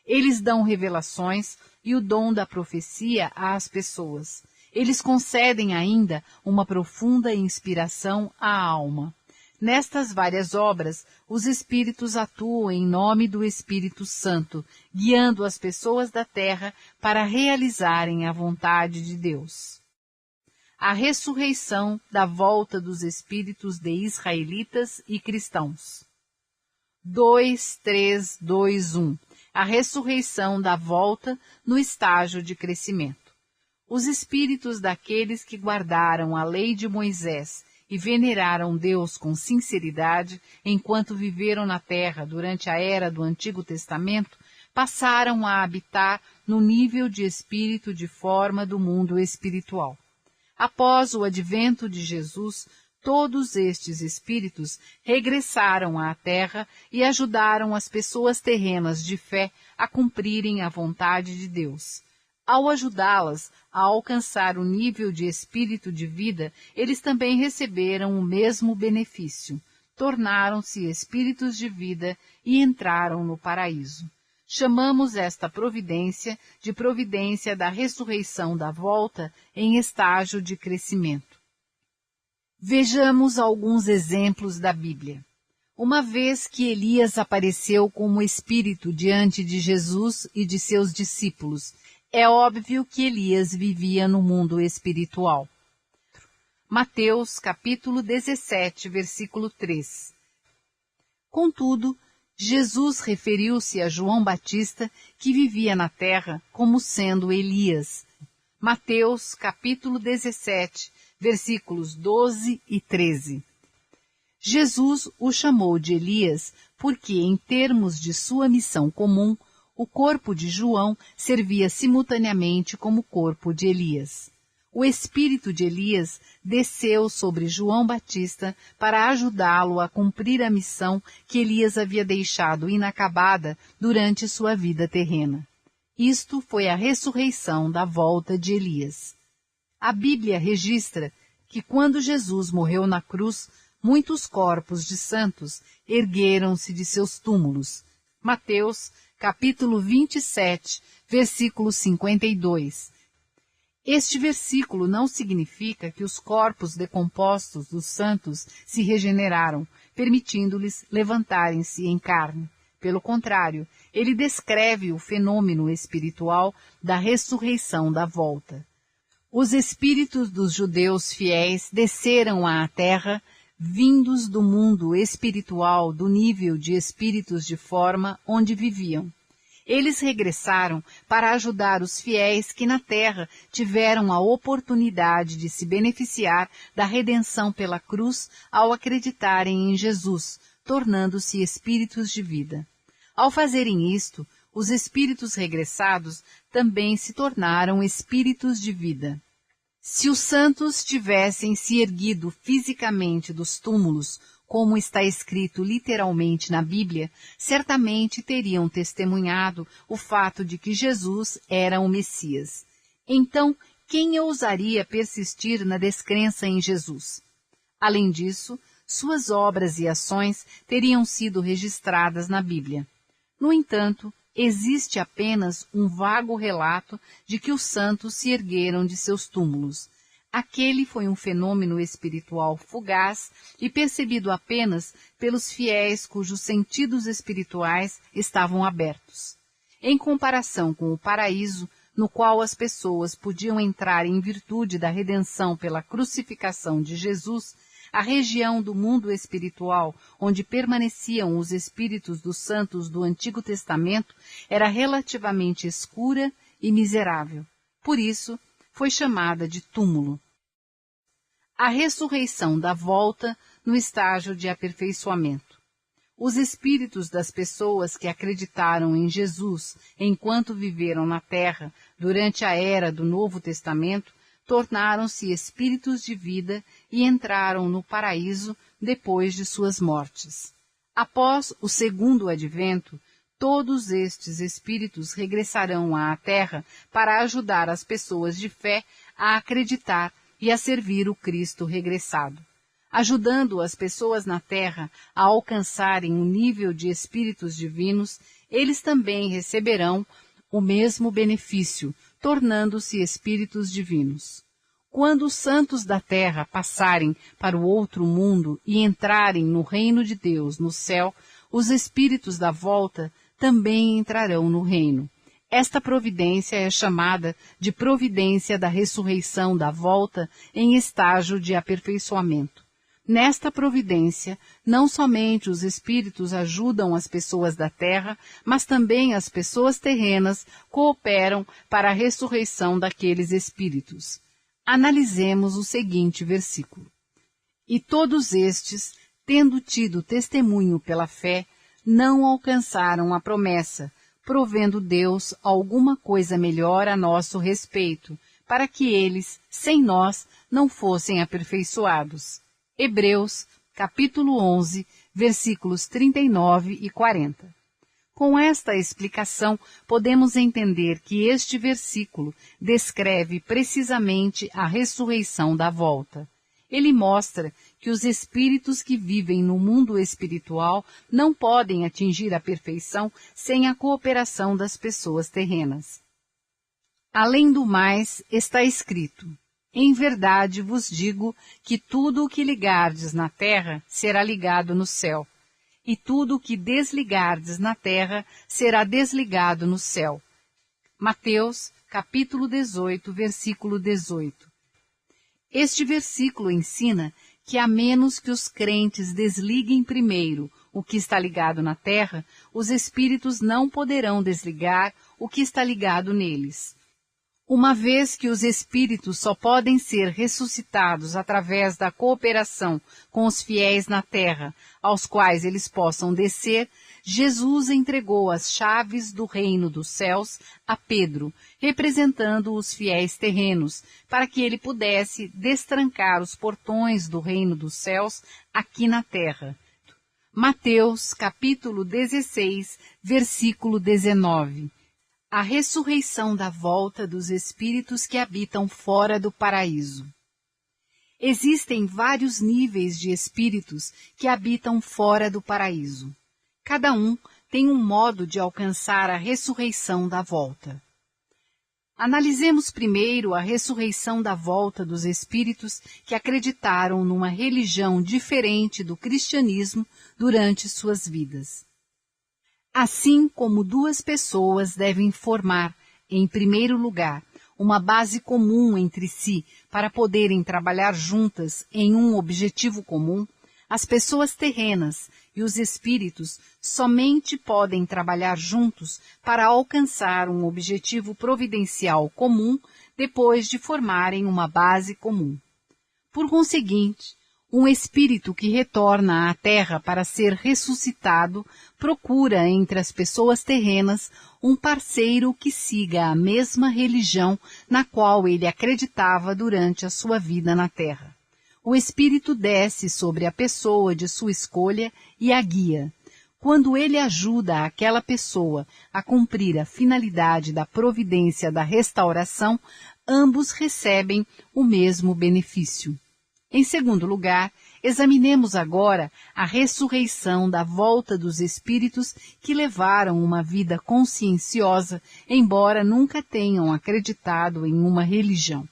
Eles dão revelações e o dom da profecia às pessoas. Eles concedem ainda uma profunda inspiração à alma. Nestas várias obras, os espíritos atuam em nome do Espírito Santo, guiando as pessoas da Terra para realizarem a vontade de Deus. A ressurreição da volta dos espíritos de israelitas e cristãos. 2, 3, 2, 1. a ressurreição da volta no estágio de crescimento. Os espíritos daqueles que guardaram a lei de Moisés e veneraram Deus com sinceridade enquanto viveram na terra durante a era do Antigo Testamento, passaram a habitar no nível de espírito de forma do mundo espiritual. Após o advento de Jesus, todos estes espíritos regressaram à terra e ajudaram as pessoas terrenas de fé a cumprirem a vontade de Deus. Ao ajudá-las a alcançar o nível de espírito de vida, eles também receberam o mesmo benefício. Tornaram-se espíritos de vida e entraram no paraíso. Chamamos esta providência de providência da ressurreição da volta em estágio de crescimento. Vejamos alguns exemplos da Bíblia. Uma vez que Elias apareceu como espírito diante de Jesus e de seus discípulos, é óbvio que Elias vivia no mundo espiritual. Mateus, capítulo 17, versículo 3. Contudo, Jesus referiu-se a João Batista, que vivia na terra, como sendo Elias. Mateus, capítulo 17, versículos 12 e 13. Jesus o chamou de Elias porque, em termos de sua missão comum, o corpo de João servia simultaneamente como corpo de Elias. O espírito de Elias desceu sobre João Batista para ajudá-lo a cumprir a missão que Elias havia deixado inacabada durante sua vida terrena. Isto foi a ressurreição da volta de Elias. A Bíblia registra que quando Jesus morreu na cruz, muitos corpos de santos ergueram-se de seus túmulos. Mateus, capítulo 27, versículo 52. Este versículo não significa que os corpos decompostos dos santos se regeneraram, permitindo-lhes levantarem-se em carne. Pelo contrário, ele descreve o fenômeno espiritual da ressurreição da volta. Os espíritos dos judeus fiéis desceram à terra, vindos do mundo espiritual do nível de espíritos de forma onde viviam. Eles regressaram para ajudar os fiéis que na terra tiveram a oportunidade de se beneficiar da redenção pela cruz ao acreditarem em Jesus, tornando-se espíritos de vida. Ao fazerem isto, os espíritos regressados também se tornaram espíritos de vida. Se os santos tivessem se erguido fisicamente dos túmulos, como está escrito literalmente na Bíblia, certamente teriam testemunhado o fato de que Jesus era o Messias. Então, quem ousaria persistir na descrença em Jesus? Além disso, suas obras e ações teriam sido registradas na Bíblia. No entanto, existe apenas um vago relato de que os santos se ergueram de seus túmulos. Aquele foi um fenômeno espiritual fugaz e percebido apenas pelos fiéis cujos sentidos espirituais estavam abertos. Em comparação com o paraíso, no qual as pessoas podiam entrar em virtude da redenção pela crucificação de Jesus, a região do mundo espiritual onde permaneciam os espíritos dos santos do Antigo Testamento era relativamente escura e miserável. Por isso, foi chamada de túmulo. A ressurreição da volta no estágio de aperfeiçoamento. Os espíritos das pessoas que acreditaram em Jesus enquanto viveram na terra durante a era do Novo Testamento tornaram-se espíritos de vida e entraram no paraíso depois de suas mortes. Após o segundo advento, todos estes espíritos regressarão à terra para ajudar as pessoas de fé a acreditar e a servir o Cristo regressado. Ajudando as pessoas na terra a alcançarem um nível de espíritos divinos, eles também receberão o mesmo benefício, tornando-se espíritos divinos. Quando os santos da terra passarem para o outro mundo e entrarem no reino de Deus, no céu, os espíritos da volta também entrarão no reino. Esta providência é chamada de providência da ressurreição da volta em estágio de aperfeiçoamento. Nesta providência, não somente os espíritos ajudam as pessoas da terra, mas também as pessoas terrenas cooperam para a ressurreição daqueles espíritos. Analisemos o seguinte versículo. E todos estes, tendo tido testemunho pela fé, não alcançaram a promessa, provendo Deus alguma coisa melhor a nosso respeito, para que eles, sem nós, não fossem aperfeiçoados. Hebreus, capítulo 11, versículos 39 e 40. Com esta explicação, podemos entender que este versículo descreve precisamente a ressurreição da volta. Ele mostra que os espíritos que vivem no mundo espiritual não podem atingir a perfeição sem a cooperação das pessoas terrenas. Além do mais, está escrito: em verdade vos digo que tudo o que ligardes na terra será ligado no céu, e tudo o que desligardes na terra será desligado no céu. Mateus, capítulo 18, versículo 18. Este versículo ensina que a menos que os crentes desliguem primeiro o que está ligado na terra, os espíritos não poderão desligar o que está ligado neles. Uma vez que os espíritos só podem ser ressuscitados através da cooperação com os fiéis na terra, aos quais eles possam descer, Jesus entregou as chaves do reino dos céus a Pedro, representando os fiéis terrenos, para que ele pudesse destrancar os portões do reino dos céus aqui na terra. Mateus, capítulo 16, versículo 19. A ressurreição da volta dos espíritos que habitam fora do paraíso. Existem vários níveis de espíritos que habitam fora do paraíso. Cada um tem um modo de alcançar a ressurreição da volta. Analisemos primeiro a ressurreição da volta dos espíritos que acreditaram numa religião diferente do cristianismo durante suas vidas. Assim como duas pessoas devem formar, em primeiro lugar, uma base comum entre si para poderem trabalhar juntas em um objetivo comum, as pessoas terrenas e os espíritos somente podem trabalhar juntos para alcançar um objetivo providencial comum depois de formarem uma base comum. Por conseguinte, um espírito que retorna à Terra para ser ressuscitado procura entre as pessoas terrenas um parceiro que siga a mesma religião na qual ele acreditava durante a sua vida na Terra. O espírito desce sobre a pessoa de sua escolha e a guia. Quando ele ajuda aquela pessoa a cumprir a finalidade da providência da restauração, ambos recebem o mesmo benefício. Em segundo lugar, examinemos agora a ressurreição da volta dos espíritos que levaram uma vida conscienciosa, embora nunca tenham acreditado em uma religião.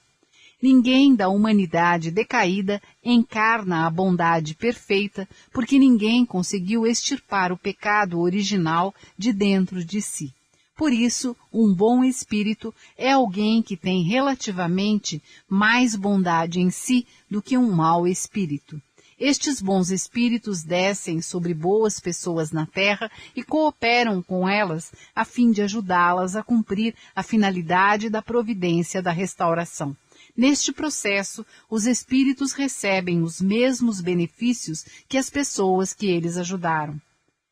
Ninguém da humanidade decaída encarna a bondade perfeita, porque ninguém conseguiu extirpar o pecado original de dentro de si. Por isso, um bom espírito é alguém que tem relativamente mais bondade em si do que um mau espírito. Estes bons espíritos descem sobre boas pessoas na terra e cooperam com elas a fim de ajudá-las a cumprir a finalidade da providência da restauração. Neste processo, os espíritos recebem os mesmos benefícios que as pessoas que eles ajudaram.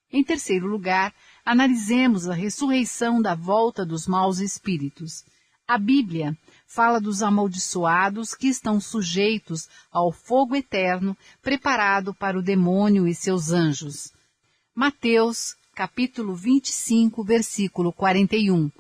Em terceiro lugar, analisemos a ressurreição da volta dos maus espíritos. A Bíblia fala dos amaldiçoados que estão sujeitos ao fogo eterno preparado para o demônio e seus anjos. Mateus, capítulo 25, versículo 41.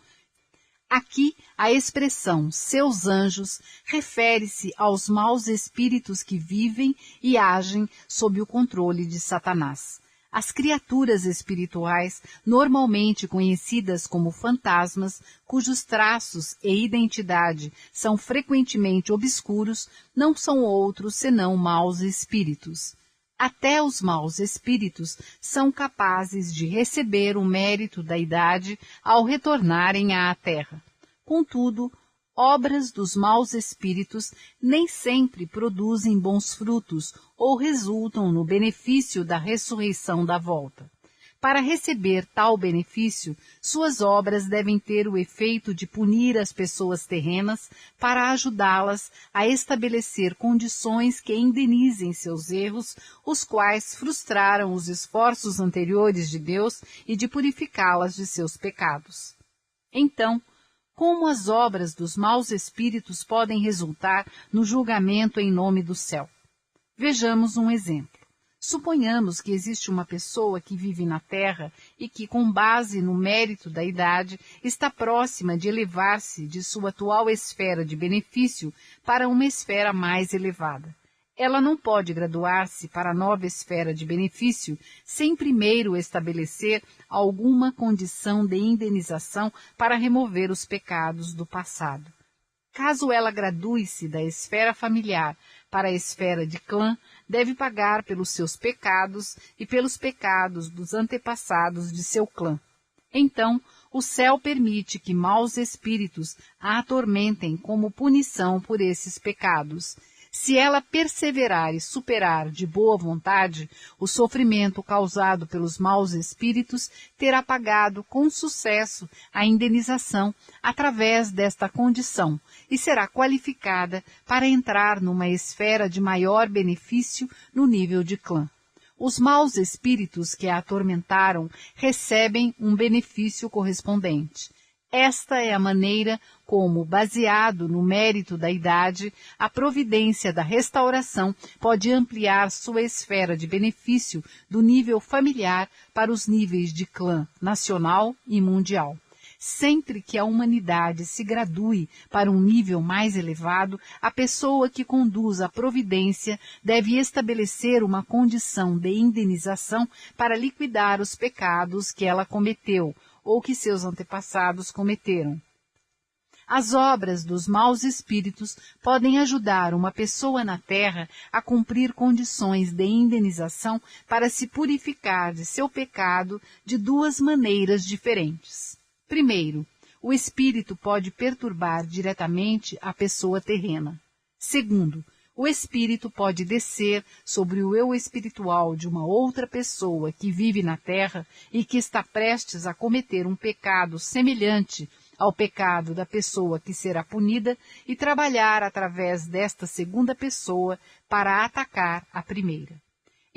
Aqui, a expressão seus anjos refere-se aos maus espíritos que vivem e agem sob o controle de Satanás. As criaturas espirituais, normalmente conhecidas como fantasmas, cujos traços e identidade são frequentemente obscuros, não são outros senão maus espíritos. Até os maus espíritos são capazes de receber o mérito da idade ao retornarem à Terra. Contudo, obras dos maus espíritos nem sempre produzem bons frutos ou resultam no benefício da ressurreição da volta. Para receber tal benefício, suas obras devem ter o efeito de punir as pessoas terrenas para ajudá-las a estabelecer condições que indenizem seus erros, os quais frustraram os esforços anteriores de Deus e de purificá-las de seus pecados. Então, como as obras dos maus espíritos podem resultar no julgamento em nome do céu? Vejamos um exemplo. Suponhamos que existe uma pessoa que vive na Terra e que, com base no mérito da idade, está próxima de elevar-se de sua atual esfera de benefício para uma esfera mais elevada. Ela não pode graduar-se para a nova esfera de benefício sem primeiro estabelecer alguma condição de indenização para remover os pecados do passado. Caso ela gradue-se da esfera familiar para a esfera de clã, deve pagar pelos seus pecados e pelos pecados dos antepassados de seu clã. Então, o céu permite que maus espíritos a atormentem como punição por esses pecados. Se ela perseverar e superar de boa vontade o sofrimento causado pelos maus espíritos, terá pagado com sucesso a indenização através desta condição e será qualificada para entrar numa esfera de maior benefício no nível de clã. Os maus espíritos que a atormentaram recebem um benefício correspondente. Esta é a maneira como, baseado no mérito da idade, a providência da restauração pode ampliar sua esfera de benefício do nível familiar para os níveis de clã nacional e mundial. Sempre que a humanidade se gradue para um nível mais elevado, a pessoa que conduz a providência deve estabelecer uma condição de indenização para liquidar os pecados que ela cometeu, ou que seus antepassados cometeram. As obras dos maus espíritos podem ajudar uma pessoa na Terra a cumprir condições de indenização para se purificar de seu pecado de duas maneiras diferentes. Primeiro, o espírito pode perturbar diretamente a pessoa terrena. Segundo, o espírito pode descer sobre o eu espiritual de uma outra pessoa que vive na Terra e que está prestes a cometer um pecado semelhante ao pecado da pessoa que será punida e trabalhar através desta segunda pessoa para atacar a primeira.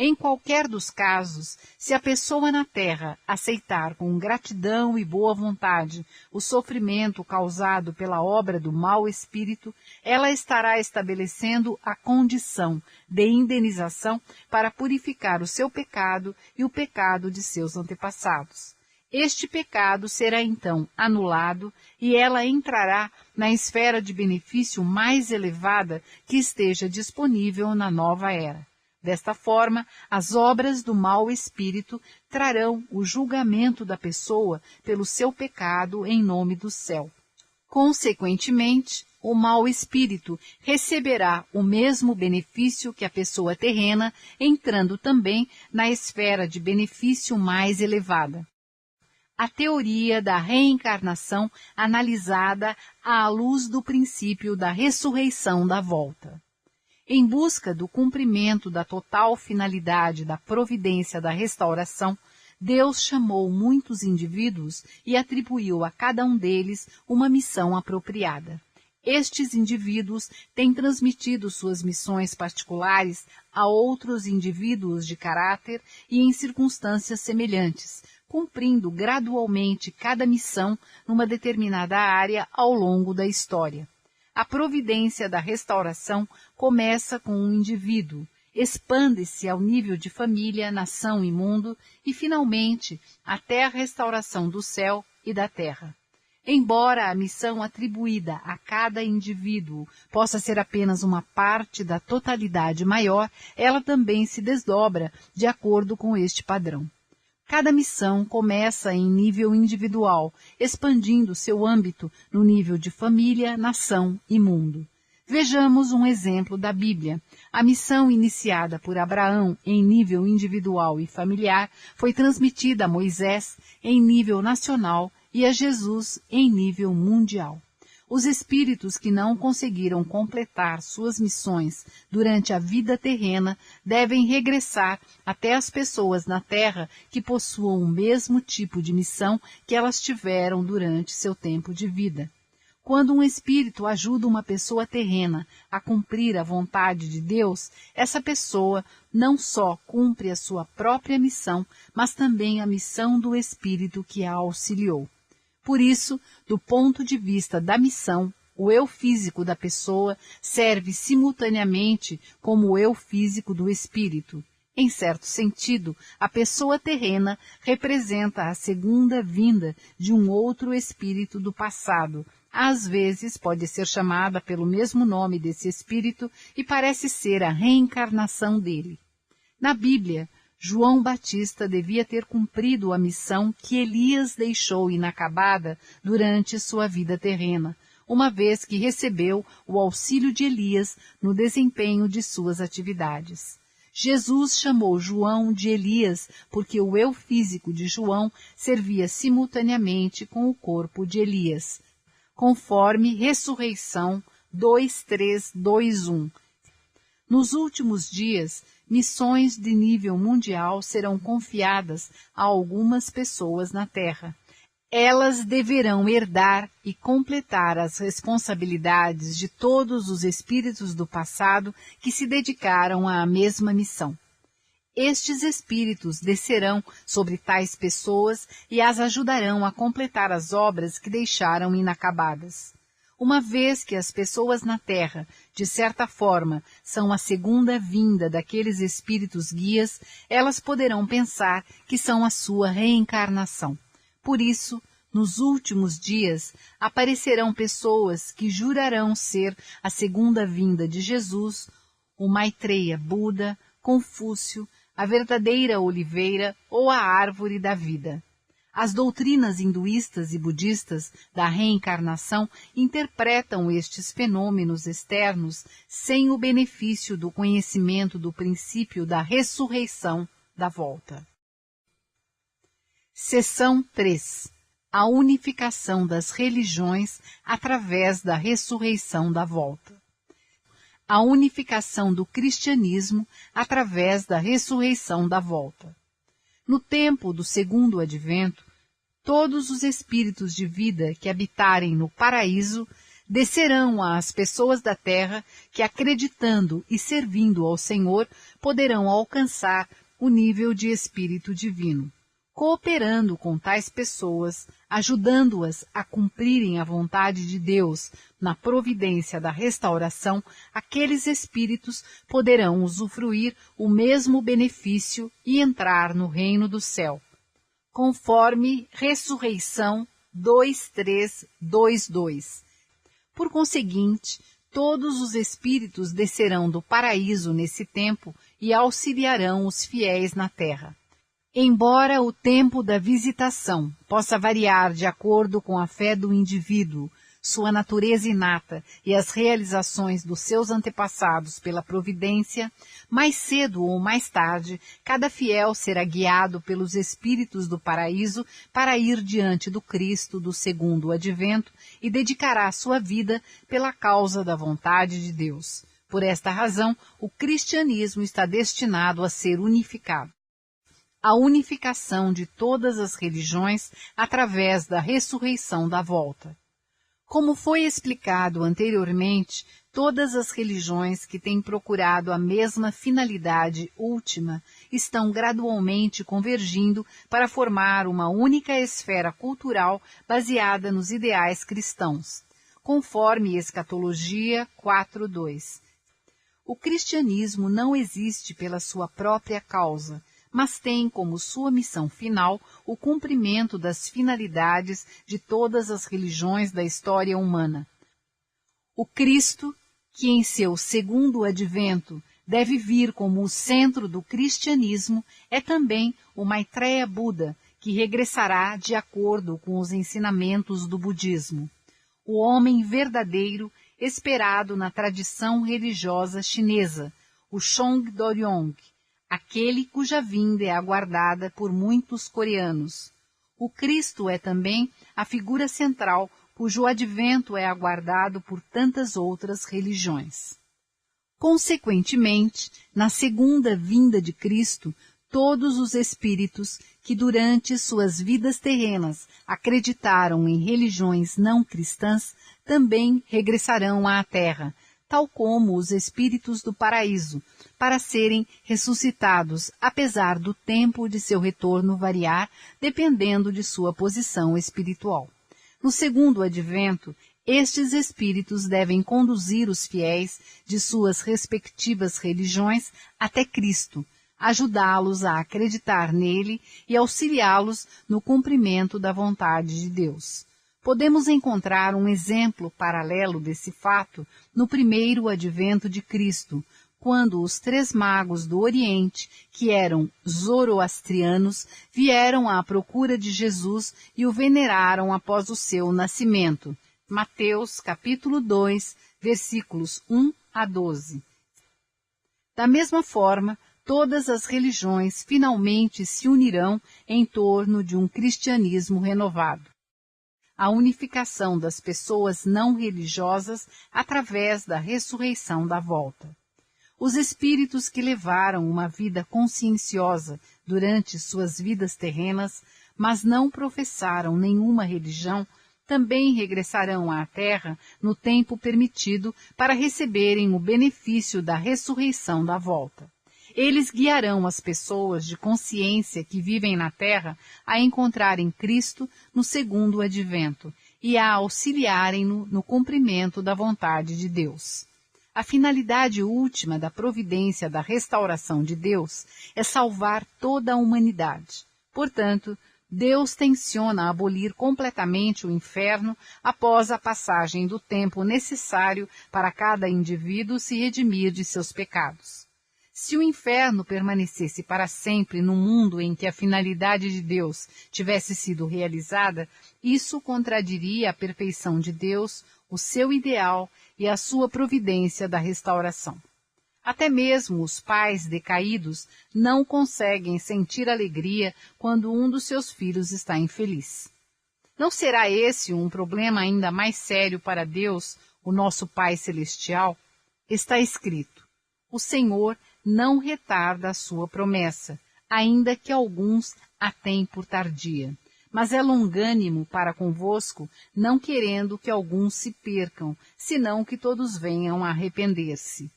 Em qualquer dos casos, se a pessoa na Terra aceitar com gratidão e boa vontade o sofrimento causado pela obra do mau espírito, ela estará estabelecendo a condição de indenização para purificar o seu pecado e o pecado de seus antepassados. Este pecado será então anulado e ela entrará na esfera de benefício mais elevada que esteja disponível na nova era. Desta forma, as obras do mau espírito trarão o julgamento da pessoa pelo seu pecado em nome do céu. Consequentemente, o mau espírito receberá o mesmo benefício que a pessoa terrena, entrando também na esfera de benefício mais elevada. A teoria da reencarnação analisada à luz do princípio da ressurreição da volta. Em busca do cumprimento da total finalidade da providência da restauração, Deus chamou muitos indivíduos e atribuiu a cada um deles uma missão apropriada. Estes indivíduos têm transmitido suas missões particulares a outros indivíduos de caráter e em circunstâncias semelhantes, cumprindo gradualmente cada missão numa determinada área ao longo da história. A providência da restauração começa com um indivíduo, expande-se ao nível de família, nação e mundo e, finalmente, até a restauração do céu e da terra. Embora a missão atribuída a cada indivíduo possa ser apenas uma parte da totalidade maior, ela também se desdobra de acordo com este padrão. Cada missão começa em nível individual, expandindo seu âmbito no nível de família, nação e mundo. Vejamos um exemplo da Bíblia. A missão iniciada por Abraão em nível individual e familiar foi transmitida a Moisés em nível nacional e a Jesus em nível mundial. Os espíritos que não conseguiram completar suas missões durante a vida terrena devem regressar até as pessoas na Terra que possuam o mesmo tipo de missão que elas tiveram durante seu tempo de vida. Quando um espírito ajuda uma pessoa terrena a cumprir a vontade de Deus, essa pessoa não só cumpre a sua própria missão, mas também a missão do espírito que a auxiliou. Por isso, do ponto de vista da missão, o eu físico da pessoa serve simultaneamente como o eu físico do espírito. Em certo sentido, a pessoa terrena representa a segunda vinda de um outro espírito do passado. Às vezes pode ser chamada pelo mesmo nome desse espírito e parece ser a reencarnação dele. Na Bíblia, João Batista devia ter cumprido a missão que Elias deixou inacabada durante sua vida terrena, uma vez que recebeu o auxílio de Elias no desempenho de suas atividades. Jesus chamou João de Elias porque o eu físico de João servia simultaneamente com o corpo de Elias, conforme Ressurreição 2:3-2:1. Nos últimos dias, missões de nível mundial serão confiadas a algumas pessoas na Terra. Elas deverão herdar e completar as responsabilidades de todos os espíritos do passado que se dedicaram à mesma missão. Estes espíritos descerão sobre tais pessoas e as ajudarão a completar as obras que deixaram inacabadas. Uma vez que as pessoas na Terra, de certa forma, são a segunda vinda daqueles espíritos guias, elas poderão pensar que são a sua reencarnação. Por isso, nos últimos dias, aparecerão pessoas que jurarão ser a segunda vinda de Jesus, o Maitreya Buda, Confúcio, a verdadeira oliveira ou a árvore da vida. As doutrinas hinduístas e budistas da reencarnação interpretam estes fenômenos externos sem o benefício do conhecimento do princípio da ressurreição da volta. Seção 3. A unificação das religiões através da ressurreição da volta. A unificação do cristianismo através da ressurreição da volta. No tempo do segundo advento, todos os espíritos de vida que habitarem no paraíso descerão às pessoas da terra que, acreditando e servindo ao Senhor, poderão alcançar o nível de espírito divino. Cooperando com tais pessoas, ajudando-as a cumprirem a vontade de Deus na providência da restauração, aqueles espíritos poderão usufruir o mesmo benefício e entrar no reino do céu, conforme Ressurreição 2:3-2:2. Por conseguinte, todos os espíritos descerão do paraíso nesse tempo e auxiliarão os fiéis na terra. Embora o tempo da visitação possa variar de acordo com a fé do indivíduo, sua natureza inata e as realizações dos seus antepassados pela providência, mais cedo ou mais tarde, cada fiel será guiado pelos espíritos do paraíso para ir diante do Cristo do segundo advento e dedicará sua vida pela causa da vontade de Deus. Por esta razão, o cristianismo está destinado a ser unificado. A unificação de todas as religiões através da ressurreição da volta. Como foi explicado anteriormente, todas as religiões que têm procurado a mesma finalidade última estão gradualmente convergindo para formar uma única esfera cultural baseada nos ideais cristãos, conforme Escatologia 4:2. O cristianismo não existe pela sua própria causa, mas tem como sua missão final o cumprimento das finalidades de todas as religiões da história humana. O Cristo, que em seu segundo advento deve vir como o centro do cristianismo, é também o Maitreya Buda, que regressará de acordo com os ensinamentos do budismo. O homem verdadeiro, esperado na tradição religiosa chinesa, o Chong Doryong, aquele cuja vinda é aguardada por muitos coreanos. O Cristo é também a figura central cujo advento é aguardado por tantas outras religiões. Consequentemente, na segunda vinda de Cristo, todos os espíritos que durante suas vidas terrenas acreditaram em religiões não cristãs também regressarão à Terra, tal como os espíritos do paraíso, para serem ressuscitados, apesar do tempo de seu retorno variar, dependendo de sua posição espiritual. No segundo advento, estes espíritos devem conduzir os fiéis de suas respectivas religiões até Cristo, ajudá-los a acreditar nele e auxiliá-los no cumprimento da vontade de Deus. Podemos encontrar um exemplo paralelo desse fato no primeiro advento de Cristo, quando os 3 magos do Oriente, que eram zoroastrianos, vieram à procura de Jesus e o veneraram após o seu nascimento. Mateus, capítulo 2, versículos 1 a 12. Da mesma forma, todas as religiões finalmente se unirão em torno de um cristianismo renovado. A unificação das pessoas não religiosas através da ressurreição da volta. Os espíritos que levaram uma vida conscienciosa durante suas vidas terrenas, mas não professaram nenhuma religião, também regressarão à Terra no tempo permitido para receberem o benefício da ressurreição da volta. Eles guiarão as pessoas de consciência que vivem na Terra a encontrarem Cristo no segundo advento e a auxiliarem-no no cumprimento da vontade de Deus. A finalidade última da providência da restauração de Deus é salvar toda a humanidade. Portanto, Deus tenciona abolir completamente o inferno após a passagem do tempo necessário para cada indivíduo se redimir de seus pecados. Se o inferno permanecesse para sempre no mundo em que a finalidade de Deus tivesse sido realizada, isso contradiria a perfeição de Deus, o seu ideal e a sua providência da restauração. Até mesmo os pais decaídos não conseguem sentir alegria quando um dos seus filhos está infeliz. Não será esse um problema ainda mais sério para Deus, o nosso Pai Celestial? Está escrito: o Senhor não retarda a sua promessa, ainda que alguns a têm por tardia. Mas é longânimo para convosco, não querendo que alguns se percam, senão que todos venham a arrepender-se.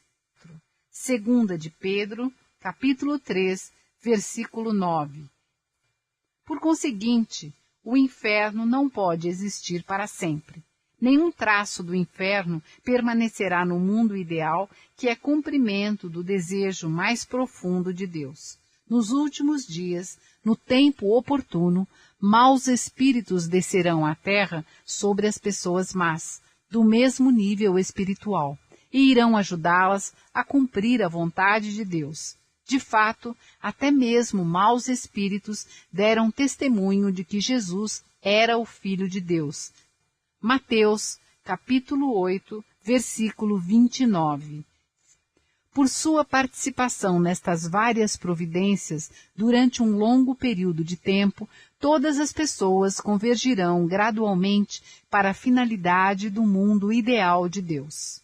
2 de Pedro, capítulo 3, versículo 9. Por conseguinte, o inferno não pode existir para sempre. Nenhum traço do inferno permanecerá no mundo ideal, que é cumprimento do desejo mais profundo de Deus. Nos últimos dias, no tempo oportuno, maus espíritos descerão à terra sobre as pessoas más, do mesmo nível espiritual, e irão ajudá-las a cumprir a vontade de Deus. De fato, até mesmo maus espíritos deram testemunho de que Jesus era o Filho de Deus. Mateus, capítulo 8, versículo 29. Por sua participação nestas várias providências, durante um longo período de tempo, todas as pessoas convergirão gradualmente para a finalidade do mundo ideal de Deus.